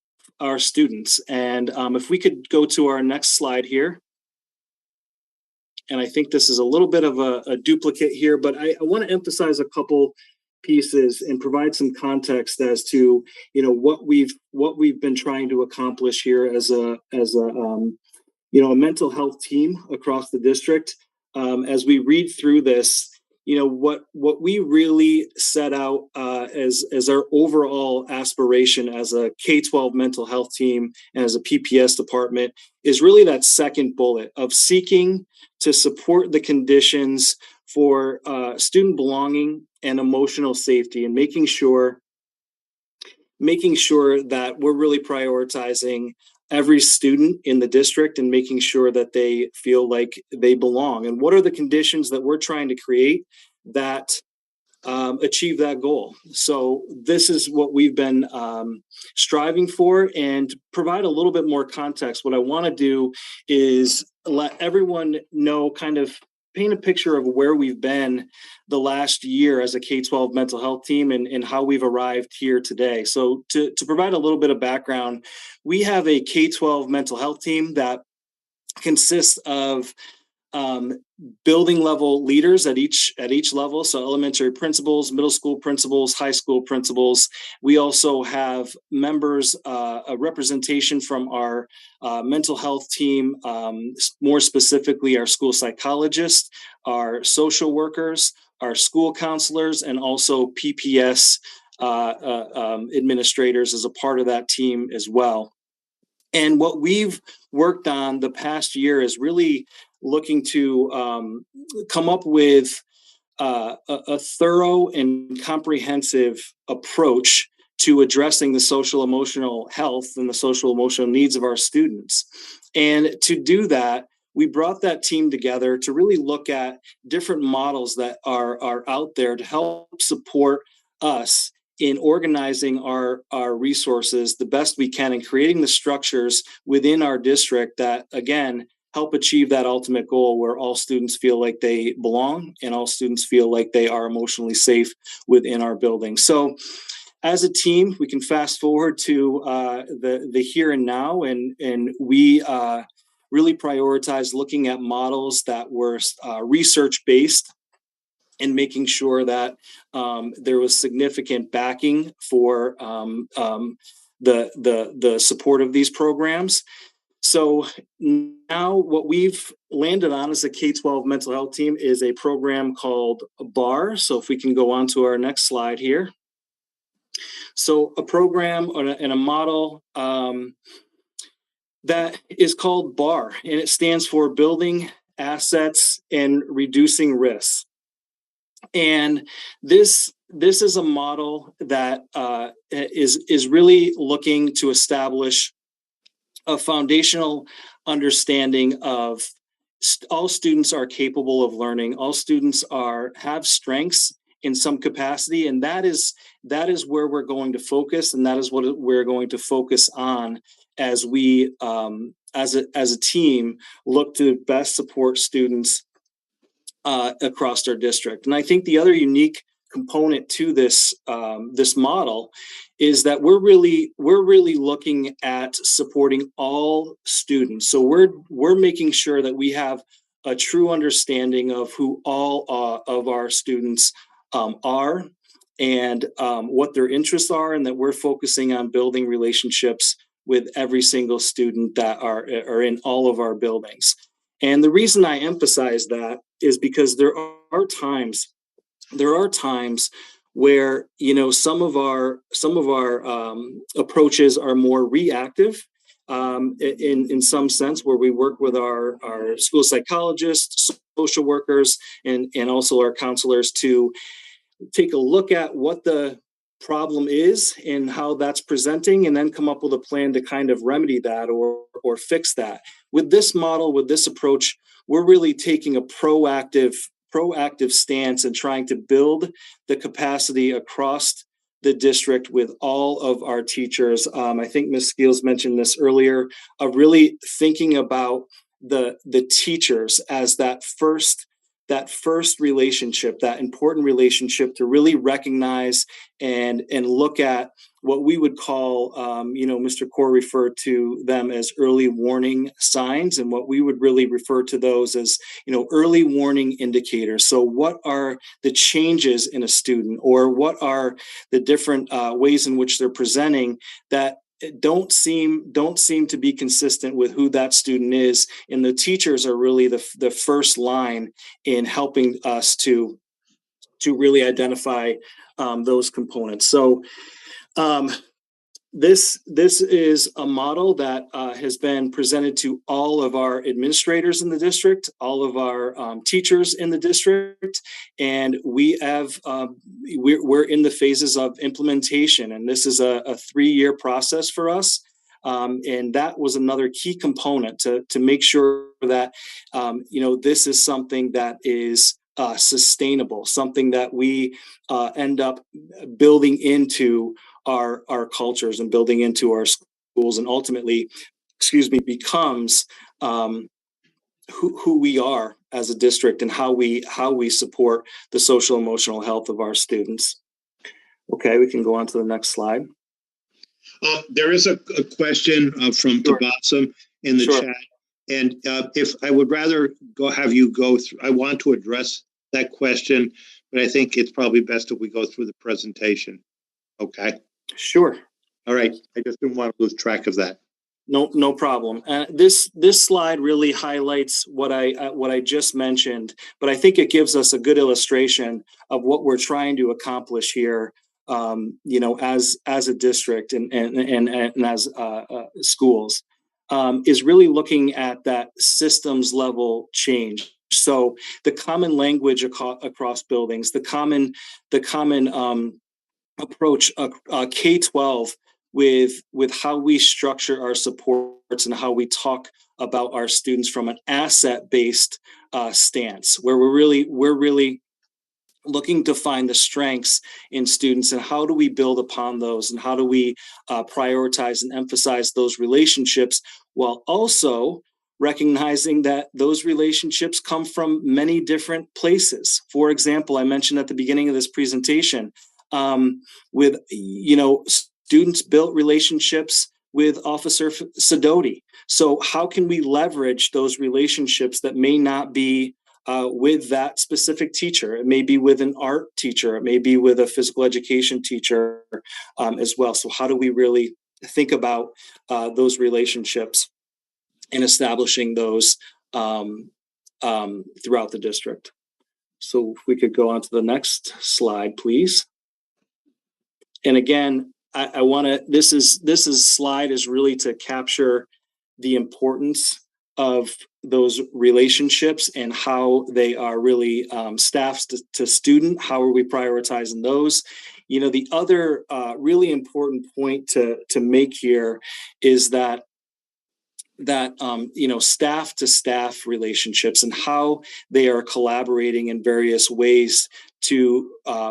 our students. And if we could go to our next slide here. And I think this is a little bit of a duplicate here, but I want to emphasize a couple pieces and provide some context as to what we've been trying to accomplish here as a mental health team across the district. As we read through this, what we really set out as our overall aspiration as a K-12 mental health team and as a PPS department is really that second bullet of seeking to support the conditions for student belonging and emotional safety, and making sure that we're really prioritizing every student in the district and making sure that they feel like they belong. And what are the conditions that we're trying to create that achieve that goal? So this is what we've been striving for, and provide a little bit more context. What I want to do is let everyone know, kind of paint a picture of where we've been the last year as a K-12 mental health team and how we've arrived here today. So to provide a little bit of background, we have a K-12 mental health team that consists of building level leaders at each level. So elementary principals, middle school principals, high school principals. We also have members, a representation from our mental health team, more specifically our school psychologists, our social workers, our school counselors, and also PPS administrators as a part of that team as well. And what we've worked on the past year is really looking to come up with a thorough and comprehensive approach to addressing the social emotional health and the social emotional needs of our students. And to do that, we brought that team together to really look at different models that are out there to help support us in organizing our resources the best we can and creating the structures within our district that, again, help achieve that ultimate goal where all students feel like they belong and all students feel like they are emotionally safe within our building. So as a team, we can fast forward to the here and now, and we really prioritize looking at models that were research-based and making sure that there was significant backing for the support of these programs. So now what we've landed on as a K-12 mental health team is a program called BAR. So if we can go on to our next slide here. So a program and a model that is called BAR, and it stands for Building Assets and Reducing Risks. And this is a model that is really looking to establish a foundational understanding of all students are capable of learning. All students have strengths in some capacity, and that is where we're going to focus, and that is what we're going to focus on as we, as a team, look to best support students across our district. And I think the other unique component to this this model is that we're really looking at supporting all students. So we're making sure that we have a true understanding of who all of our students are, and what their interests are, and that we're focusing on building relationships with every single student that are in all of our buildings. And the reason I emphasize that is because there are times where, you know, some of our approaches are more reactive, in some sense, where we work with our school psychologists, social workers, and also our counselors to take a look at what the problem is and how that's presenting, and then come up with a plan to kind of remedy that or fix that. With this model, with this approach, we're really taking a proactive stance and trying to build the capacity across the district with all of our teachers. I think Ms. Skeels mentioned this earlier, of really thinking about the teachers as that first relationship, that important relationship, to really recognize and look at what we would call, Mr. Core referred to them as early warning signs, and what we would really refer to those as, early warning indicators. So what are the changes in a student, or what are the different ways in which they're presenting that don't seem to be consistent with who that student is? And the teachers are really the first line in helping us to really identify those components. So this is a model that has been presented to all of our administrators in the district, all of our teachers in the district, and we're in the phases of implementation. And this is a 3-year process for us. And that was another key component to make sure that this is something that is sustainable, something that we end up building into our cultures and building into our schools, and ultimately, becomes who we are as a district, and how we support the social emotional health of our students. Okay, we can go on to the next slide. There is a question from Tabassum in the chat, and if I would rather have you go through, I want to address that question, but I think it's probably best if we go through the presentation. Okay. Sure. All right. I just didn't want to lose track of that. No problem. This slide really highlights what I just mentioned, but I think it gives us a good illustration of what we're trying to accomplish here. As a district and as schools, is really looking at that systems level change. So the common language across buildings, the common approach K-12 with how we structure our supports and how we talk about our students from an asset-based stance, where we're really looking to find the strengths in students, and how do we build upon those, and how do we prioritize and emphasize those relationships, while also recognizing that those relationships come from many different places. For example, I mentioned at the beginning of this presentation, with students built relationships with Officer Sidoti. So how can we leverage those relationships that may not be with that specific teacher? It may be with an art teacher, it may be with a physical education teacher as well. So how do we really think about those relationships and establishing those throughout the district? So if we could go on to the next slide, please. And again, I want to, this slide is really to capture the importance of those relationships and how they are really staff to student. How are we prioritizing those? You know, the other really important point to make here is that you know, staff to staff relationships and how they are collaborating in various ways to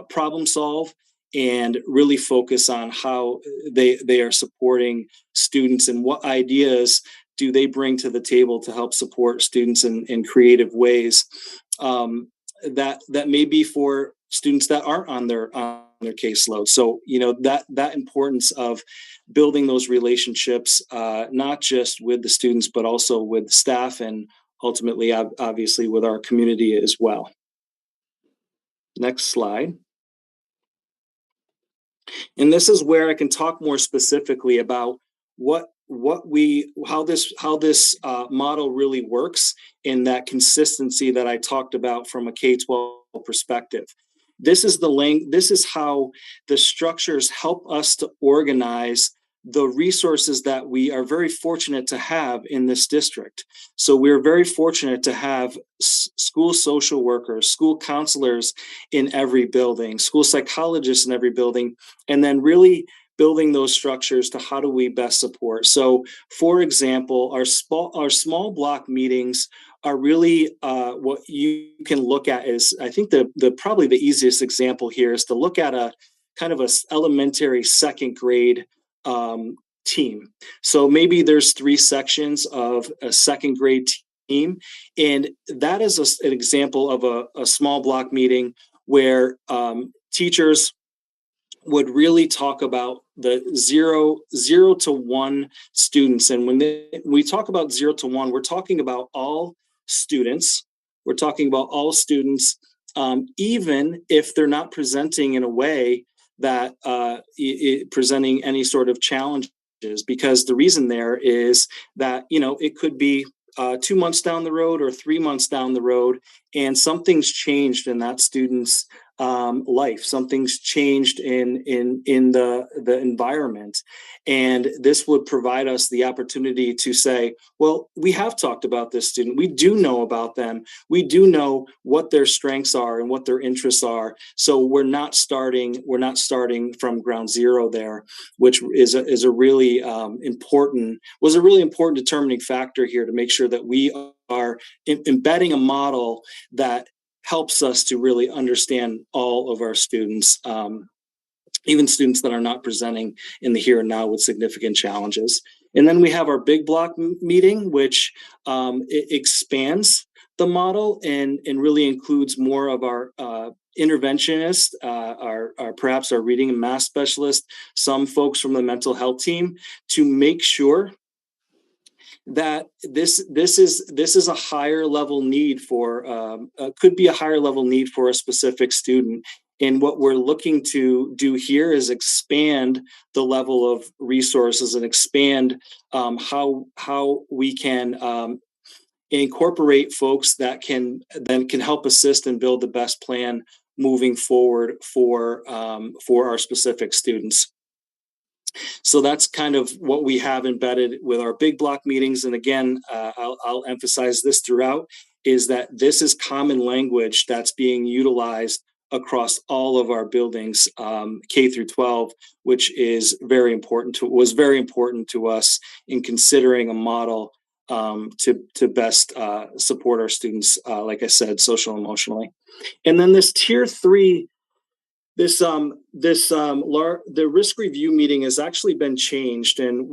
problem solve and really focus on how they are supporting students and what ideas do they bring to the table to help support students in creative ways that may be for students that aren't on their caseload. So, you know, that importance of building those relationships, not just with the students, but also with staff and ultimately, obviously, with our community as well. Next slide. And this is where I can talk more specifically about how this model really works in that consistency that I talked about from a K-12 perspective. This is how the structures help us to organize the resources that we are very fortunate to have in this district. So we're very fortunate to have school social workers, school counselors in every building, school psychologists in every building, and then really building those structures to how do we best support. So, for example, our small block meetings are really what you can look at is, I think the probably the easiest example here is to look at a kind of a elementary second grade team. So maybe there's 3 sections of a second grade team, and that is an example of a small block meeting where teachers would really talk about the zero to 1 students. And when we talk about 0 to 1, we're talking about all students. We're talking about all students, even if they're not presenting in a way that presenting any sort of challenges, because the reason there is that, you know, it could be 2 months down the road or 3 months down the road, and something's changed in that student's life. Something's changed in the environment, and this would provide us the opportunity to say, well, we have talked about this student. We do know about them. We do know what their strengths are and what their interests are. So we're not starting from ground zero there, which is a really important determining factor here to make sure that we are embedding a model that helps us to really understand all of our students, even students that are not presenting in the here and now with significant challenges. And then we have our big block meeting, which it expands the model and really includes more of our interventionists, perhaps our reading and math specialists, some folks from the mental health team, to make sure that this is a higher level need for could be a higher level need for a specific student. And what we're looking to do here is expand the level of resources and expand how we can incorporate folks that can help assist and build the best plan moving forward for our specific students. So that's kind of what we have embedded with our big block meetings. And again, I'll emphasize this throughout, is that this is common language that's being utilized across all of our buildings, K through 12, which is very important to us in considering a model to best support our students, like I said, social and emotionally. And then this tier 3, the risk review meeting has actually been changed, and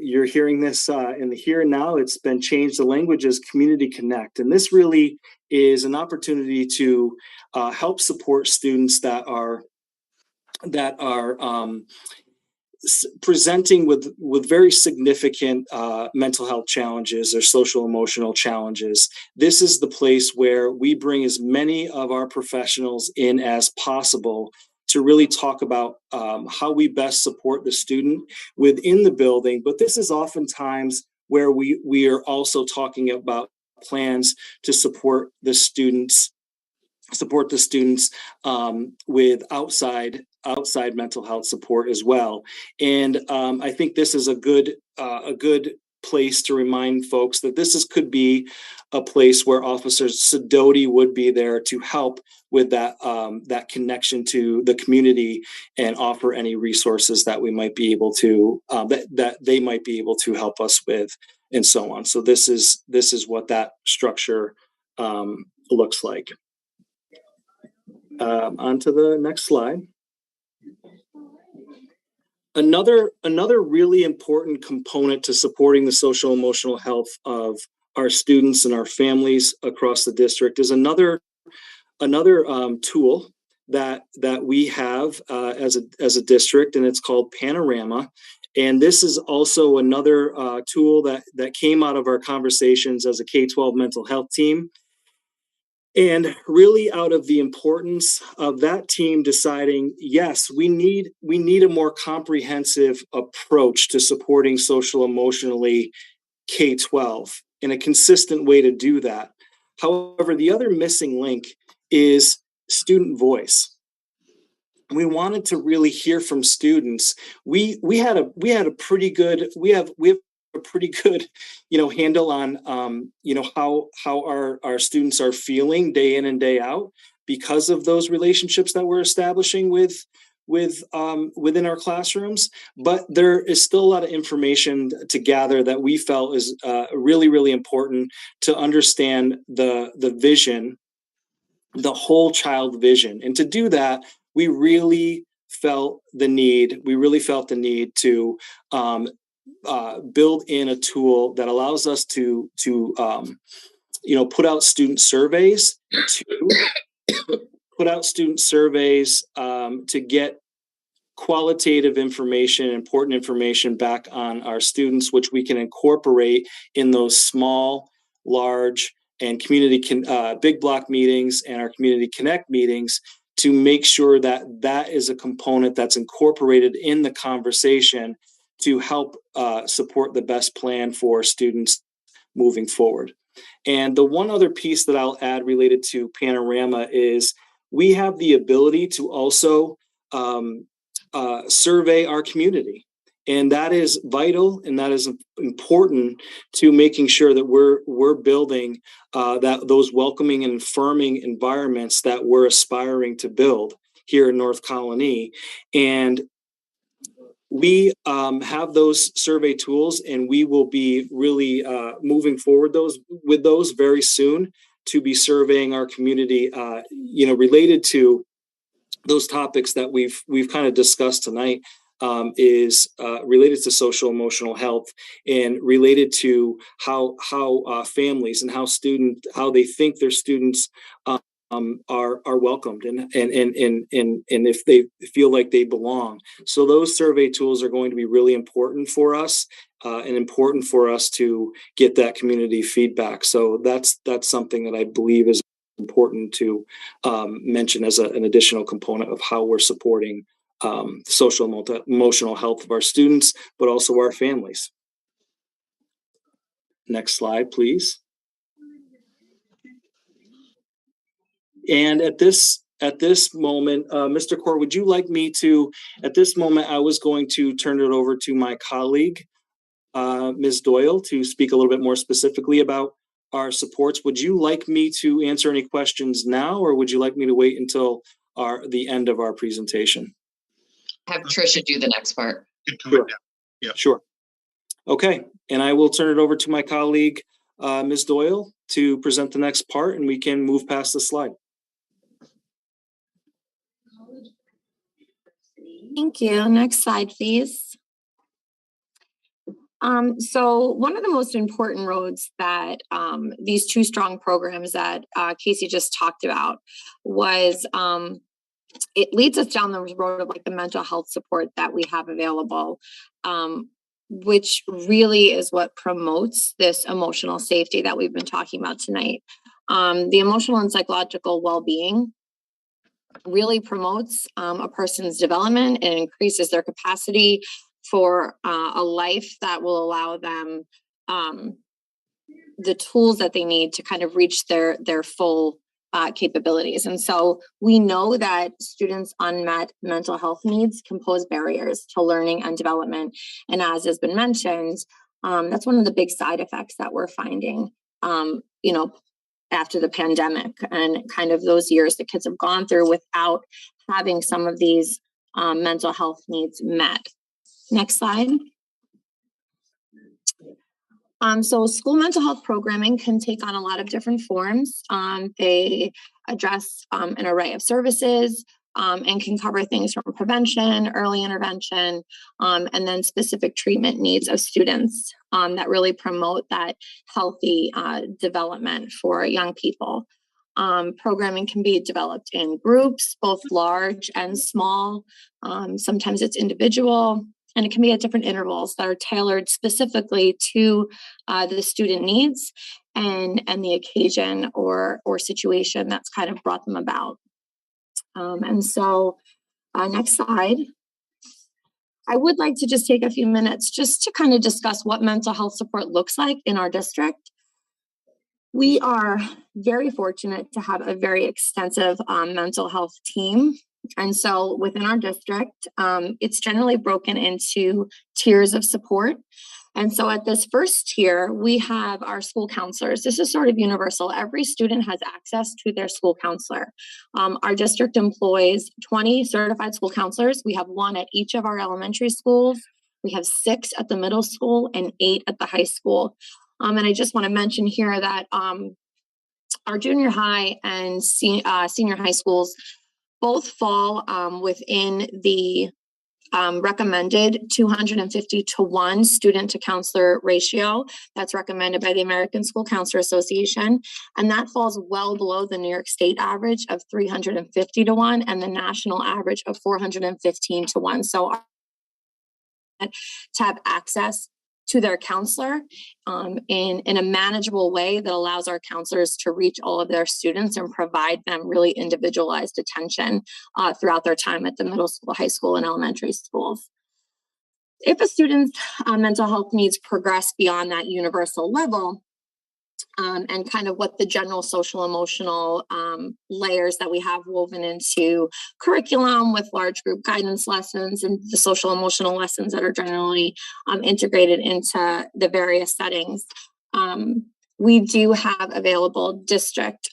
you're hearing this in the here and now. It's been changed. The language is community connect, and this really is an opportunity to help support students that are presenting with very significant mental health challenges or social emotional challenges. This is the place where we bring as many of our professionals in as possible to really talk about how we best support the student within the building. But this is oftentimes where we are also talking about plans to support the students with outside mental health support as well. And I think this is a good place to remind folks that could be a place where Officer Sidoti would be there to help with that connection to the community and offer any resources that we might be able to that they might be able to help us with, and so on. So this is what that structure looks like. On to the next slide. Another really important component to supporting the social emotional health of our students and our families across the district is another tool that we have as a district, and it's called Panorama. And this is also another tool that came out of our conversations as a K-12 mental health team. And really out of the importance of that team deciding, yes, we need a more comprehensive approach to supporting social emotionally K-12 and a consistent way to do that. However, the other missing link is student voice. We wanted to really hear from students. We have a pretty good handle on how our students are feeling day in and day out because of those relationships that we're establishing within our classrooms. But there is still a lot of information to gather that we felt is really important to understand the vision, the whole child vision. And to do that, we really felt the need to build in a tool that allows us to put out student surveys to get qualitative information, important information back on our students, which we can incorporate in those small, large, and community big block meetings and our community connect meetings to make sure that is a component that's incorporated in the conversation to help support the best plan for students moving forward. And the one other piece that I'll add related to Panorama is we have the ability to also survey our community. And that is vital, and that is important to making sure that we're building those welcoming and affirming environments that we're aspiring to build here in North Colony. And we have those survey tools, and we will be really moving forward with those very soon to be surveying our community, related to those topics that we've kind of discussed tonight. Is related to social emotional health and related to how families and how they think their students are welcomed and if they feel like they belong. So those survey tools are going to be really important for us and important for us to get that community feedback. So that's something that I believe is important to mention as an additional component of how we're supporting the social emotional health of our students, but also our families. Next slide, please. And at this moment, Mr. Core, would you like me to, at this moment, I was going to turn it over to my colleague, Ms. Doyle, to speak a little bit more specifically about our supports. Would you like me to answer any questions now, or would you like me to wait until the end of our presentation? Have Trisha do the next part. Sure. Yeah. Sure. Okay, and I will turn it over to my colleague, Ms. Doyle, to present the next part, and we can move past the slide. Thank you. Next slide, please. So one of the most important roads that these two strong programs that Casey just talked about was it leads us down the road of like the mental health support that we have available, which really is what promotes this emotional safety that we've been talking about tonight. The emotional and psychological well-being really promotes a person's development and increases their capacity for a life that will allow them the tools that they need to kind of reach their full capabilities. And so we know that students' unmet mental health needs can pose barriers to learning and development. And as has been mentioned, That's one of the big side effects that we're finding, after the pandemic and kind of those years the kids have gone through without having some of these mental health needs met. Next slide. So school mental health programming can take on a lot of different forms. They address an array of services and can cover things from prevention, early intervention, and then specific treatment needs of students that really promote that healthy development for young people. Programming can be developed in groups, both large and small. Sometimes it's individual. And it can be at different intervals that are tailored specifically to the student needs and the occasion or situation that's kind of brought them about. And so next slide. I would like to just take a few minutes just to kind of discuss what mental health support looks like in our district. We are very fortunate to have a very extensive mental health team. And so within our district, it's generally broken into tiers of support. And so at this first tier, we have our school counselors. This is sort of universal. Every student has access to their school counselor. Our district employs 20 certified school counselors. We have 1 at each of our elementary schools. We have 6 at the middle school and 8 at the high school. And I just want to mention here that our junior high and senior high schools both fall within the recommended 250 to 1 student to counselor ratio that's recommended by the American School Counselor Association. And that falls well below the New York State average of 350 to 1 and the national average of 415 to 1. So to have access to their counselor in a manageable way that allows our counselors to reach all of their students and provide them really individualized attention throughout their time at the middle school, high school, and elementary schools. If a student's mental health needs progress beyond that universal level, and kind of what the general social emotional layers that we have woven into curriculum with large group guidance lessons and the social emotional lessons that are generally integrated into the various settings. We do have available district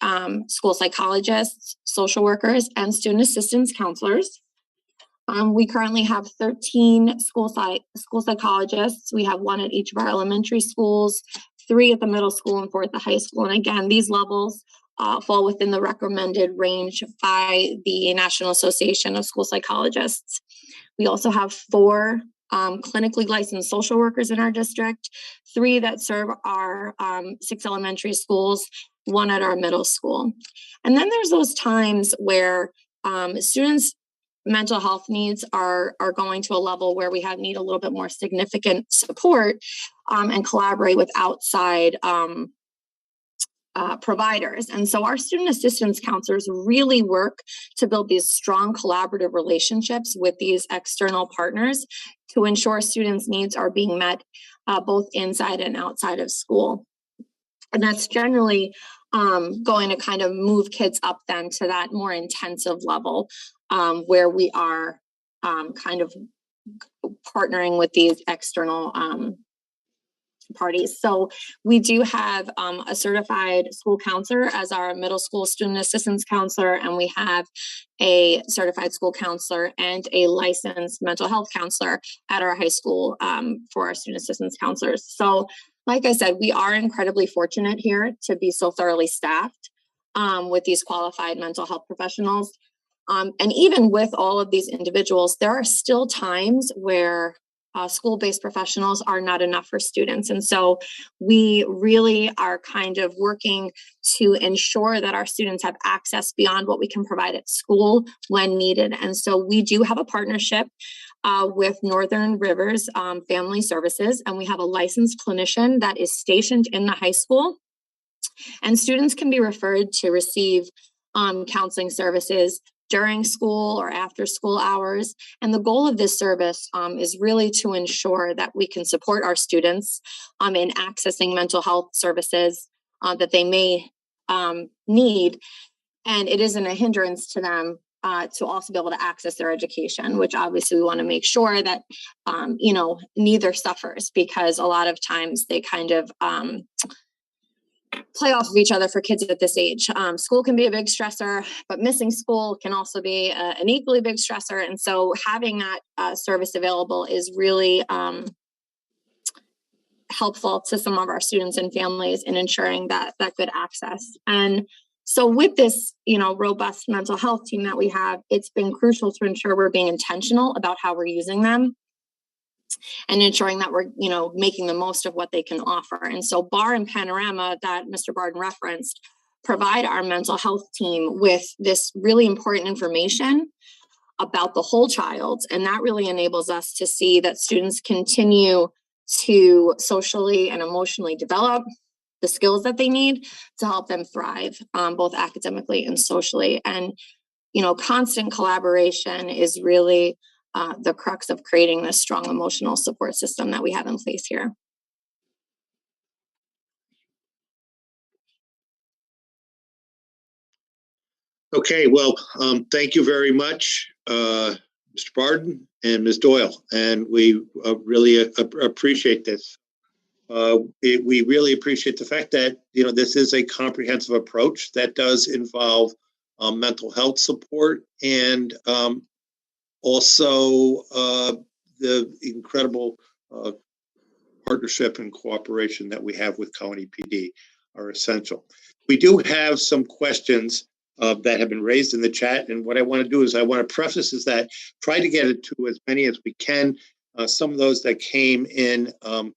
school psychologists, social workers, and student assistance counselors. We currently have 13 school psychologists. We have 1 at each of our elementary schools, 3 at the middle school, and 4 at the high school. And again, these levels fall within the recommended range by the National Association of School Psychologists. We also have 4 clinically licensed social workers in our district, 3 that serve our 6 elementary schools, 1 at our middle school. And then there's those times where students' mental health needs are going to a level where we need a little bit more significant support and collaborate with outside providers. And so our student assistance counselors really work to build these strong collaborative relationships with these external partners to ensure students' needs are being met both inside and outside of school. And that's generally going to kind of move kids up then to that more intensive level where we are kind of partnering with these external parties. So we do have a certified school counselor as our middle school student assistance counselor, and we have a certified school counselor and a licensed mental health counselor at our high school for our student assistance counselors. So like I said, we are incredibly fortunate here to be so thoroughly staffed with these qualified mental health professionals. And even with all of these individuals, there are still times where school-based professionals are not enough for students. And so we really are kind of working to ensure that our students have access beyond what we can provide at school when needed. And so we do have a partnership with Northern Rivers Family Services, and we have a licensed clinician that is stationed in the high school. And students can be referred to receive counseling services during school or after school hours. And the goal of this service is really to ensure that we can support our students in accessing mental health services that they may need. And it isn't a hindrance to them to also be able to access their education, which obviously we want to make sure that, neither suffers, because a lot of times they kind of play off of each other for kids at this age. School can be a big stressor, but missing school can also be an equally big stressor. And so having that service available is really helpful to some of our students and families in ensuring that good access. And so with this, robust mental health team that we have, it's been crucial to ensure we're being intentional about how we're using them and ensuring that we're, making the most of what they can offer. And so BAR and Panorama that Mr. Barden referenced provide our mental health team with this really important information about the whole child. And that really enables us to see that students continue to socially and emotionally develop the skills that they need to help them thrive, both academically and socially. And, constant collaboration is really the crux of creating this strong emotional support system that we have in place here. Okay, well, thank you very much, Mr. Barden and Ms. Doyle, and we really appreciate this. We really appreciate the fact that, this is a comprehensive approach that does involve mental health support and also the incredible partnership and cooperation that we have with Colony PD are essential. We do have some questions that have been raised in the chat, and what I want to do is I want to preface is that try to get it to as many as we can. Some of those that came in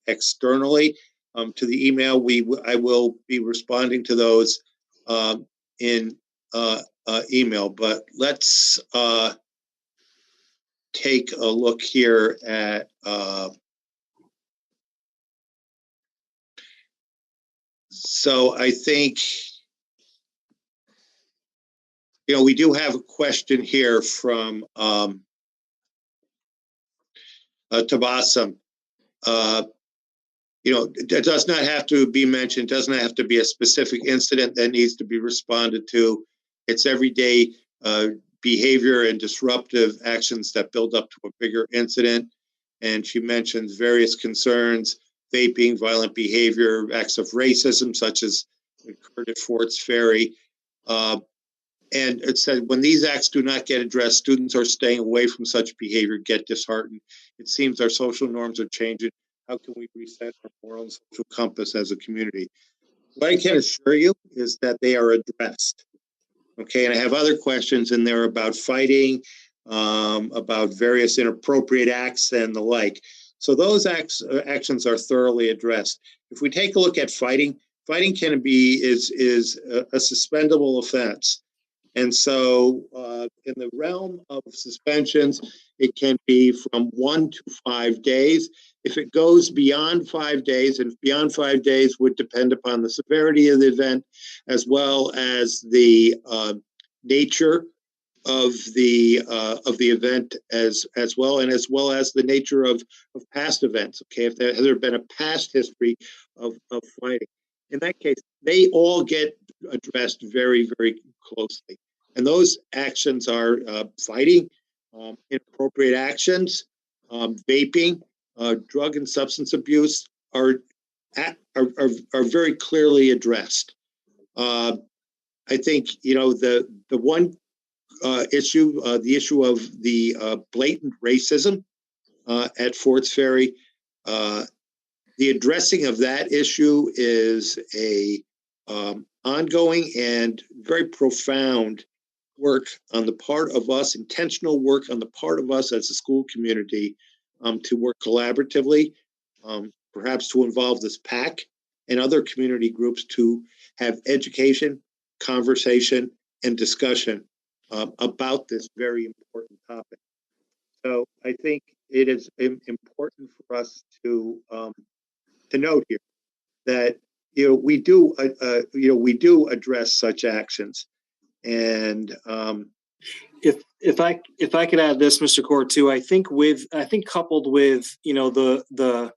externally to the email, I will be responding to those in email. But let's take a look here at so I think we do have a question here from Tabassum. It does not have to be mentioned, doesn't have to be a specific incident that needs to be responded to. It's everyday behavior and disruptive actions that build up to a bigger incident. And she mentions various concerns, vaping, violent behavior, acts of racism, such as occurred at Forts Ferry. And it said, when these acts do not get addressed, students are staying away from such behavior, get disheartened. It seems our social norms are changing. How can we reset our moral and social compass as a community? What I can assure you is that they are addressed. Okay, and I have other questions in there about fighting, about various inappropriate acts and the like. So those actions are thoroughly addressed. If we take a look at fighting can be is a suspendable offense. And so in the realm of suspensions, it can be from 1 to 5 days. If it goes beyond 5 days, and beyond 5 days would depend upon the severity of the event, as well as the nature of the event as well, and as well as the nature of past events. Okay, if there has been a past history of fighting, in that case, they all get addressed very, very closely. And those actions are fighting, inappropriate actions, vaping, drug and substance abuse are very clearly addressed. I think the one issue, the issue of the blatant racism at Forts Ferry, the addressing of that issue is a ongoing and very profound work on the part of us, intentional work on the part of us as a school community to work collaboratively, perhaps to involve this PAC and other community groups to have education, conversation, and discussion about this very important topic. So I think it is important for us to note here that we do address such actions, and if I could add this, Mr. Court, too, I think coupled with the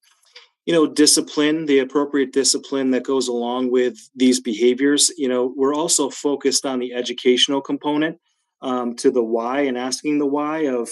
discipline, the appropriate discipline that goes along with these behaviors, we're also focused on the educational component to the why and asking the why of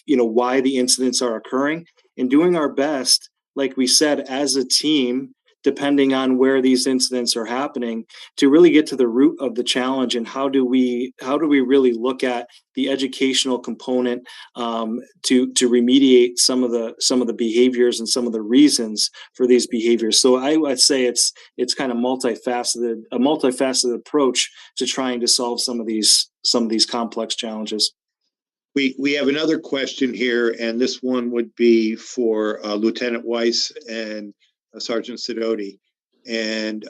why the incidents are occurring, and doing our best, like we said, as a team, depending on where these incidents are happening, to really get to the root of the challenge. And how do we really look at the educational component to remediate some of the behaviors and some of the reasons for these behaviors. So I would say it's kind of a multifaceted approach to trying to solve some of these complex challenges. We have another question here, and this one would be for Lieutenant Weiss and Sergeant Sidoti. And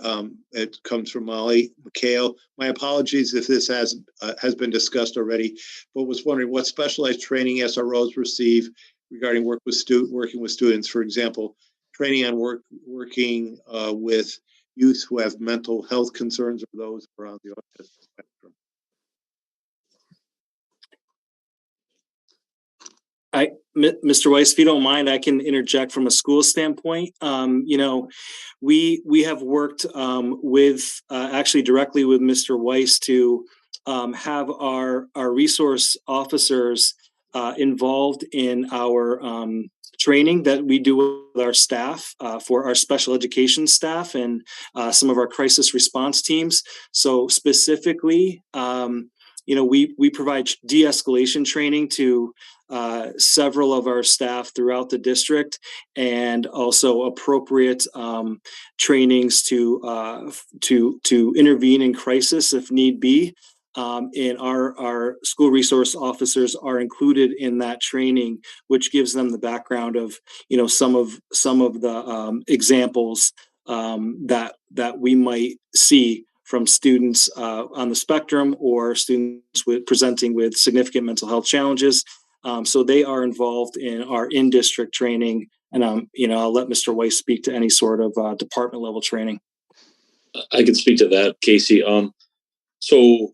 it comes from Molly McHale. My apologies if this has been discussed already, but was wondering what specialized training SROs receive regarding working with students. For example, training on working with youth who have mental health concerns or those who are on the autism spectrum. Mr. Weiss, if you don't mind, I can interject from a school standpoint. We have worked with actually directly with Mr. Weiss to have our resource officers involved in our training that we do with our staff for our special education staff and some of our crisis response teams. So specifically, we provide de-escalation training to several of our staff throughout the district, and also appropriate trainings to intervene in crisis if need be. And our school resource officers are included in that training, which gives them the background of some of the examples that we might see from students on the spectrum or students presenting with significant mental health challenges. So they are involved in our in-district training, and I'll let Mr. Weiss speak to any sort of department level training. I can speak to that, Casey. So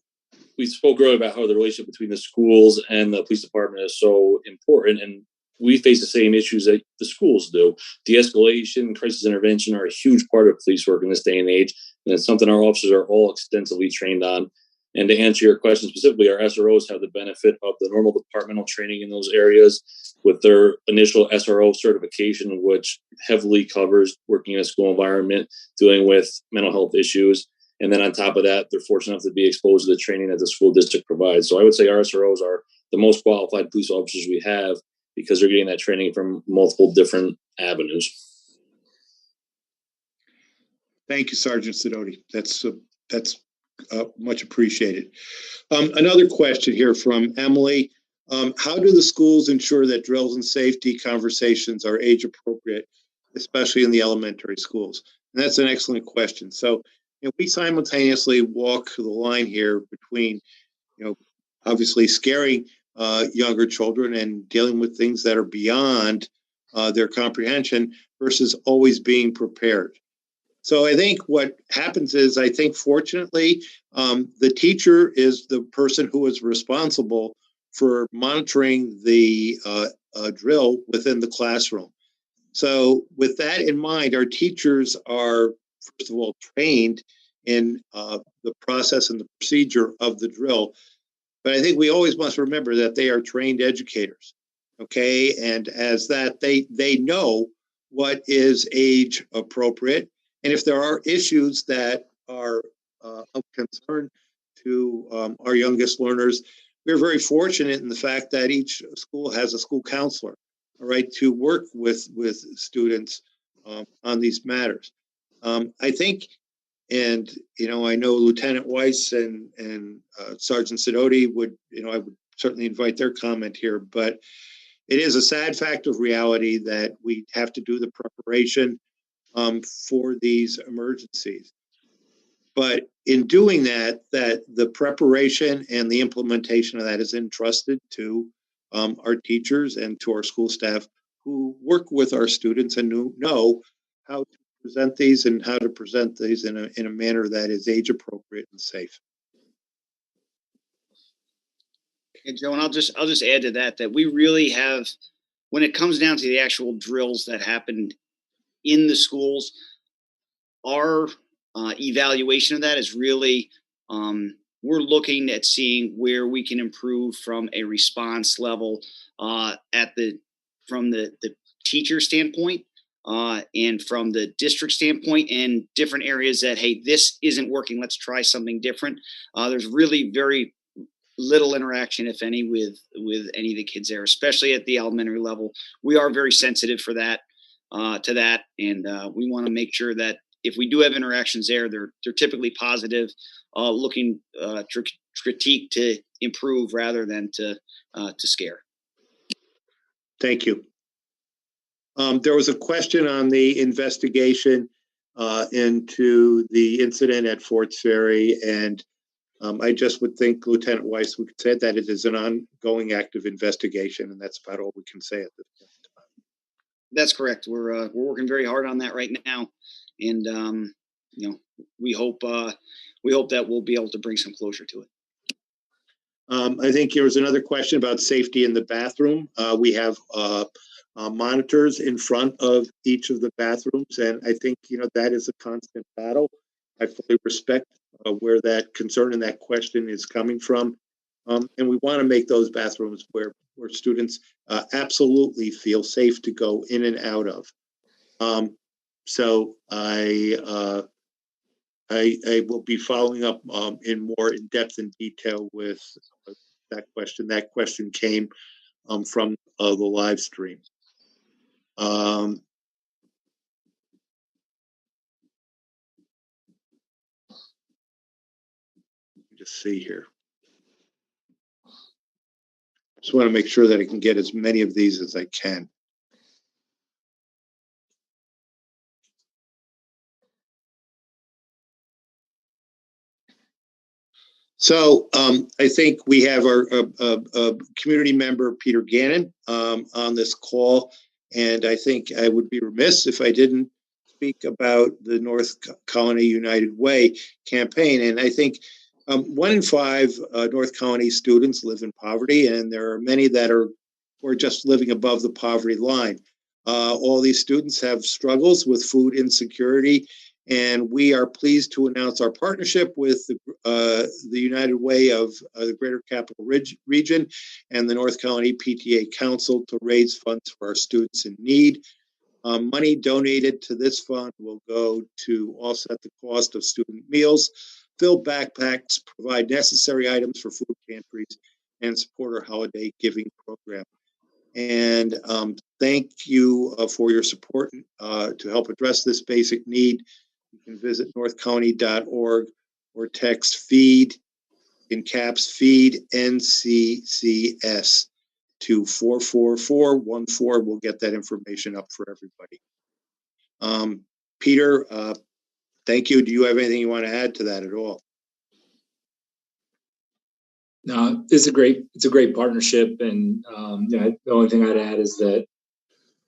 we spoke earlier about how the relationship between the schools and the police department is so important, and we face the same issues that the schools do. De-escalation, crisis intervention are a huge part of police work in this day and age, and it's something our officers are all extensively trained on. And to answer your question specifically, our SROs have the benefit of the normal departmental training in those areas with their initial SRO certification, which heavily covers working in a school environment, dealing with mental health issues. And then on top of that, they're fortunate enough to be exposed to the training that the school district provides. So I would say our SROs are the most qualified police officers we have because they're getting that training from multiple different avenues. Thank you, Sergeant Sidoti. That's much appreciated. Another question here from Emily. How do the schools ensure that drills and safety conversations are age appropriate, especially in the elementary schools? And that's an excellent question. So, we simultaneously walk the line here between, obviously scaring younger children and dealing with things that are beyond their comprehension versus always being prepared. So I think what happens is, fortunately, the teacher is the person who is responsible for monitoring the drill within the classroom. So with that in mind, our teachers are, first of all, trained in the process and the procedure of the drill. But I think we always must remember that they are trained educators, okay? And as that, they know what is age appropriate. And if there are issues that are of concern to our youngest learners, we're very fortunate in the fact that each school has a school counselor, all right, to work with students on these matters. I think, and I know Lieutenant Weiss and Sergeant Sidoti would, I would certainly invite their comment here, but it is a sad fact of reality that we have to do the preparation for these emergencies. But in doing that the preparation and the implementation of that is entrusted to our teachers and to our school staff who work with our students and who know how to present these and how to present these in a manner that is age appropriate and safe. And Joe, and I'll just add to that we really have, when it comes down to the actual drills that happen in the schools, our evaluation of that is really we're looking at seeing where we can improve from a response level from the teacher standpoint and from the district standpoint, and different areas that, hey, this isn't working, let's try something different. There's really very little interaction, if any, with any of the kids there, especially at the elementary level. We are very sensitive for that to that, and we want to make sure that if we do have interactions there, they're typically positive, looking to critique to improve rather than to scare. Thank you. There was a question on the investigation into the incident at Forts Ferry, and I just would think, Lieutenant Weiss, we could say that it is an ongoing active investigation, and that's about all we can say at this point. That's correct. We're working very hard on that right now, and we hope that we'll be able to bring some closure to it. I think there was another question about safety in the bathroom. We have monitors in front of each of the bathrooms, and I think that is a constant battle. I fully respect where that concern and that question is coming from, and we want to make those bathrooms where students absolutely feel safe to go in and out of. So I will be following up in more in depth and detail with that question. That question came from the live stream. Just see here. Just want to make sure that I can get as many of these as I can. So I think we have our community member, Peter Gannon, on this call. And I think I would be remiss if I didn't speak about the North Colony United Way campaign. And I think 1 in 5 North Colony students live in poverty, and there are many that are just living above the poverty line. All these students have struggles with food insecurity, and we are pleased to announce our partnership with the United Way of the Greater Capital Region and the North Colony PTA Council to raise funds for our students in need. Money donated to this fund will go to offset the cost of student meals, fill backpacks, provide necessary items for food pantries, and support our holiday giving program. And thank you for your support to help address this basic need. You can visit northcounty.org or text feed, in caps, feed NCCS to 44414. We'll get that information up for everybody. Peter, thank you. Do you have anything you want to add to that at all? No, it's a great partnership, and the only thing I'd add is that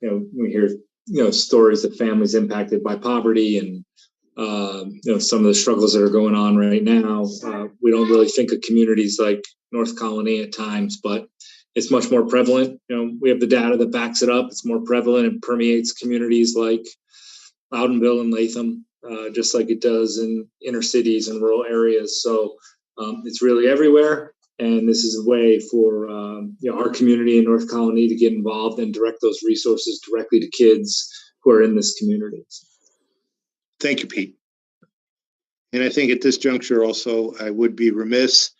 we hear stories of families impacted by poverty and some of the struggles that are going on right now. We don't really think of communities like North Colony at times, but it's much more prevalent. We have the data that backs it up. It's more prevalent and permeates communities like Loudonville and Latham, just like it does in inner cities and rural areas. So it's really everywhere. And this is a way for our community in North Colony to get involved and direct those resources directly to kids who are in this community. Thank you, Pete. And I think at this juncture also, I would be remiss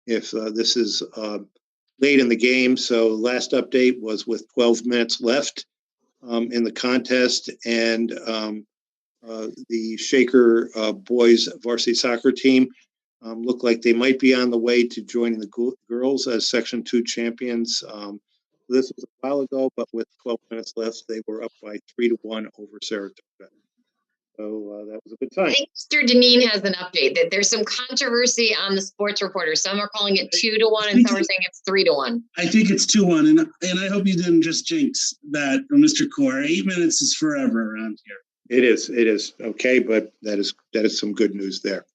if this is late in the game. So last update was with 12 minutes left in the contest, and the Shaker boys varsity soccer team look like they might be on the way to joining the girls as Section 2 champions. This was a while ago, but with 12 minutes left, they were up by 3-1 over Saratoga. So that was a good time. I think Mr. Deneen has an update that there's some controversy on the sports reporter. Some are calling it 2-1, and some are saying it's 3-1. I think it's 2-1, and I hope you didn't just jinx that, Mr. Core. 8 minutes is forever around here. It is okay, but that is some good news there.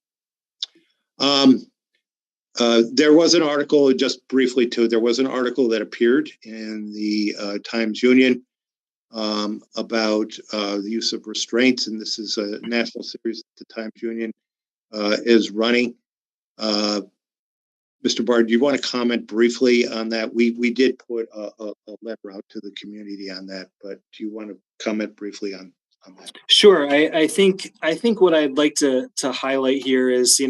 There was an article, just briefly too, there was an article that appeared in the Times-Union about the use of restraints, and this is a national series that the Times-Union is running. Mr. Bard, do you want to comment briefly on that? We did put a letter out to the community on that, but do you want to comment briefly on that? Sure. I think what I'd like to highlight here is,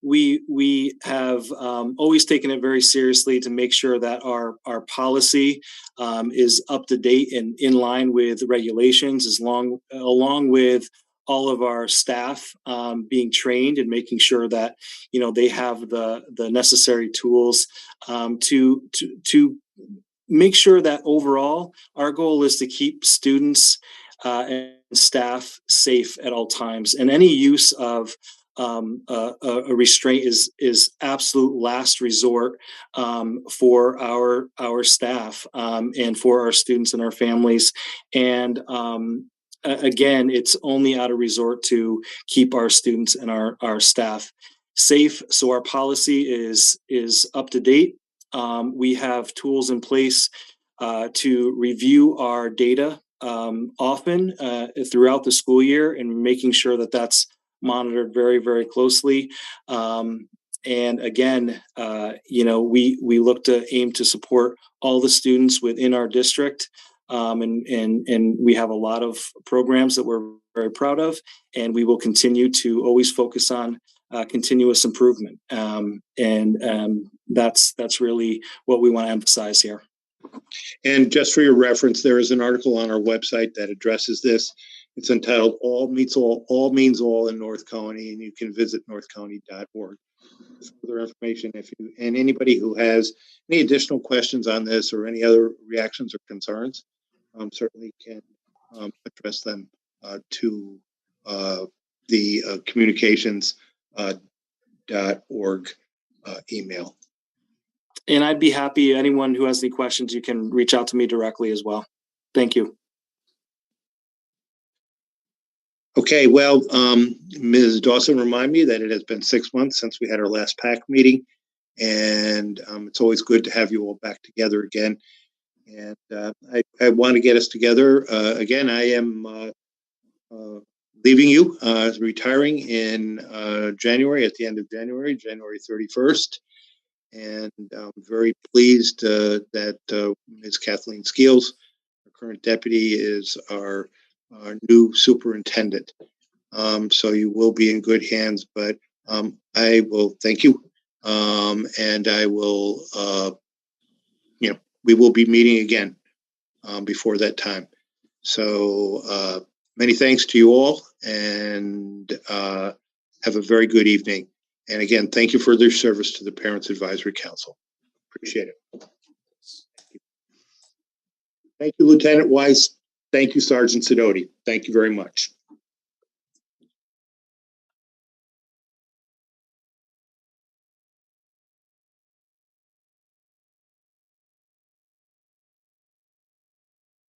we have always taken it very seriously to make sure that our policy is up to date and in line with regulations, along with all of our staff being trained and making sure that they have the necessary tools to make sure that overall our goal is to keep students and staff safe at all times. And any use of a restraint is absolute last resort for our staff and for our students and our families. And again, it's only out of resort to keep our students and our staff safe. So our policy is up to date. We have tools in place to review our data often throughout the school year and making sure that that's monitored very, very closely. And again, we look to aim to support all the students within our district. And we have a lot of programs that we're very proud of, and we will continue to always focus on continuous improvement. That's really what we want to emphasize here. And just for your reference, there is an article on our website that addresses this. It's entitled All Means All in North County, and you can visit northcounty.org for further information. And anybody who has any additional questions on this or any other reactions or concerns, certainly can address them to the communications.org email. And I'd be happy, anyone who has any questions, you can reach out to me directly as well. Thank you. Okay, well, Ms. Dawson, remind me that it has been 6 months since we had our last PAC meeting, and it's always good to have you all back together again. And I want to get us together again. I am leaving you, retiring in January, at the end of January 31st. And I'm very pleased that Ms. Kathleen Skeels, our current deputy, is our new superintendent. So you will be in good hands, but I will thank you. And I will, we will be meeting again before that time. So many thanks to you all, and have a very good evening. And again, thank you for their service to the Parents Advisory Council. Appreciate it. Thank you, Lieutenant Weiss. Thank you, Sergeant Sidoti. Thank you very much.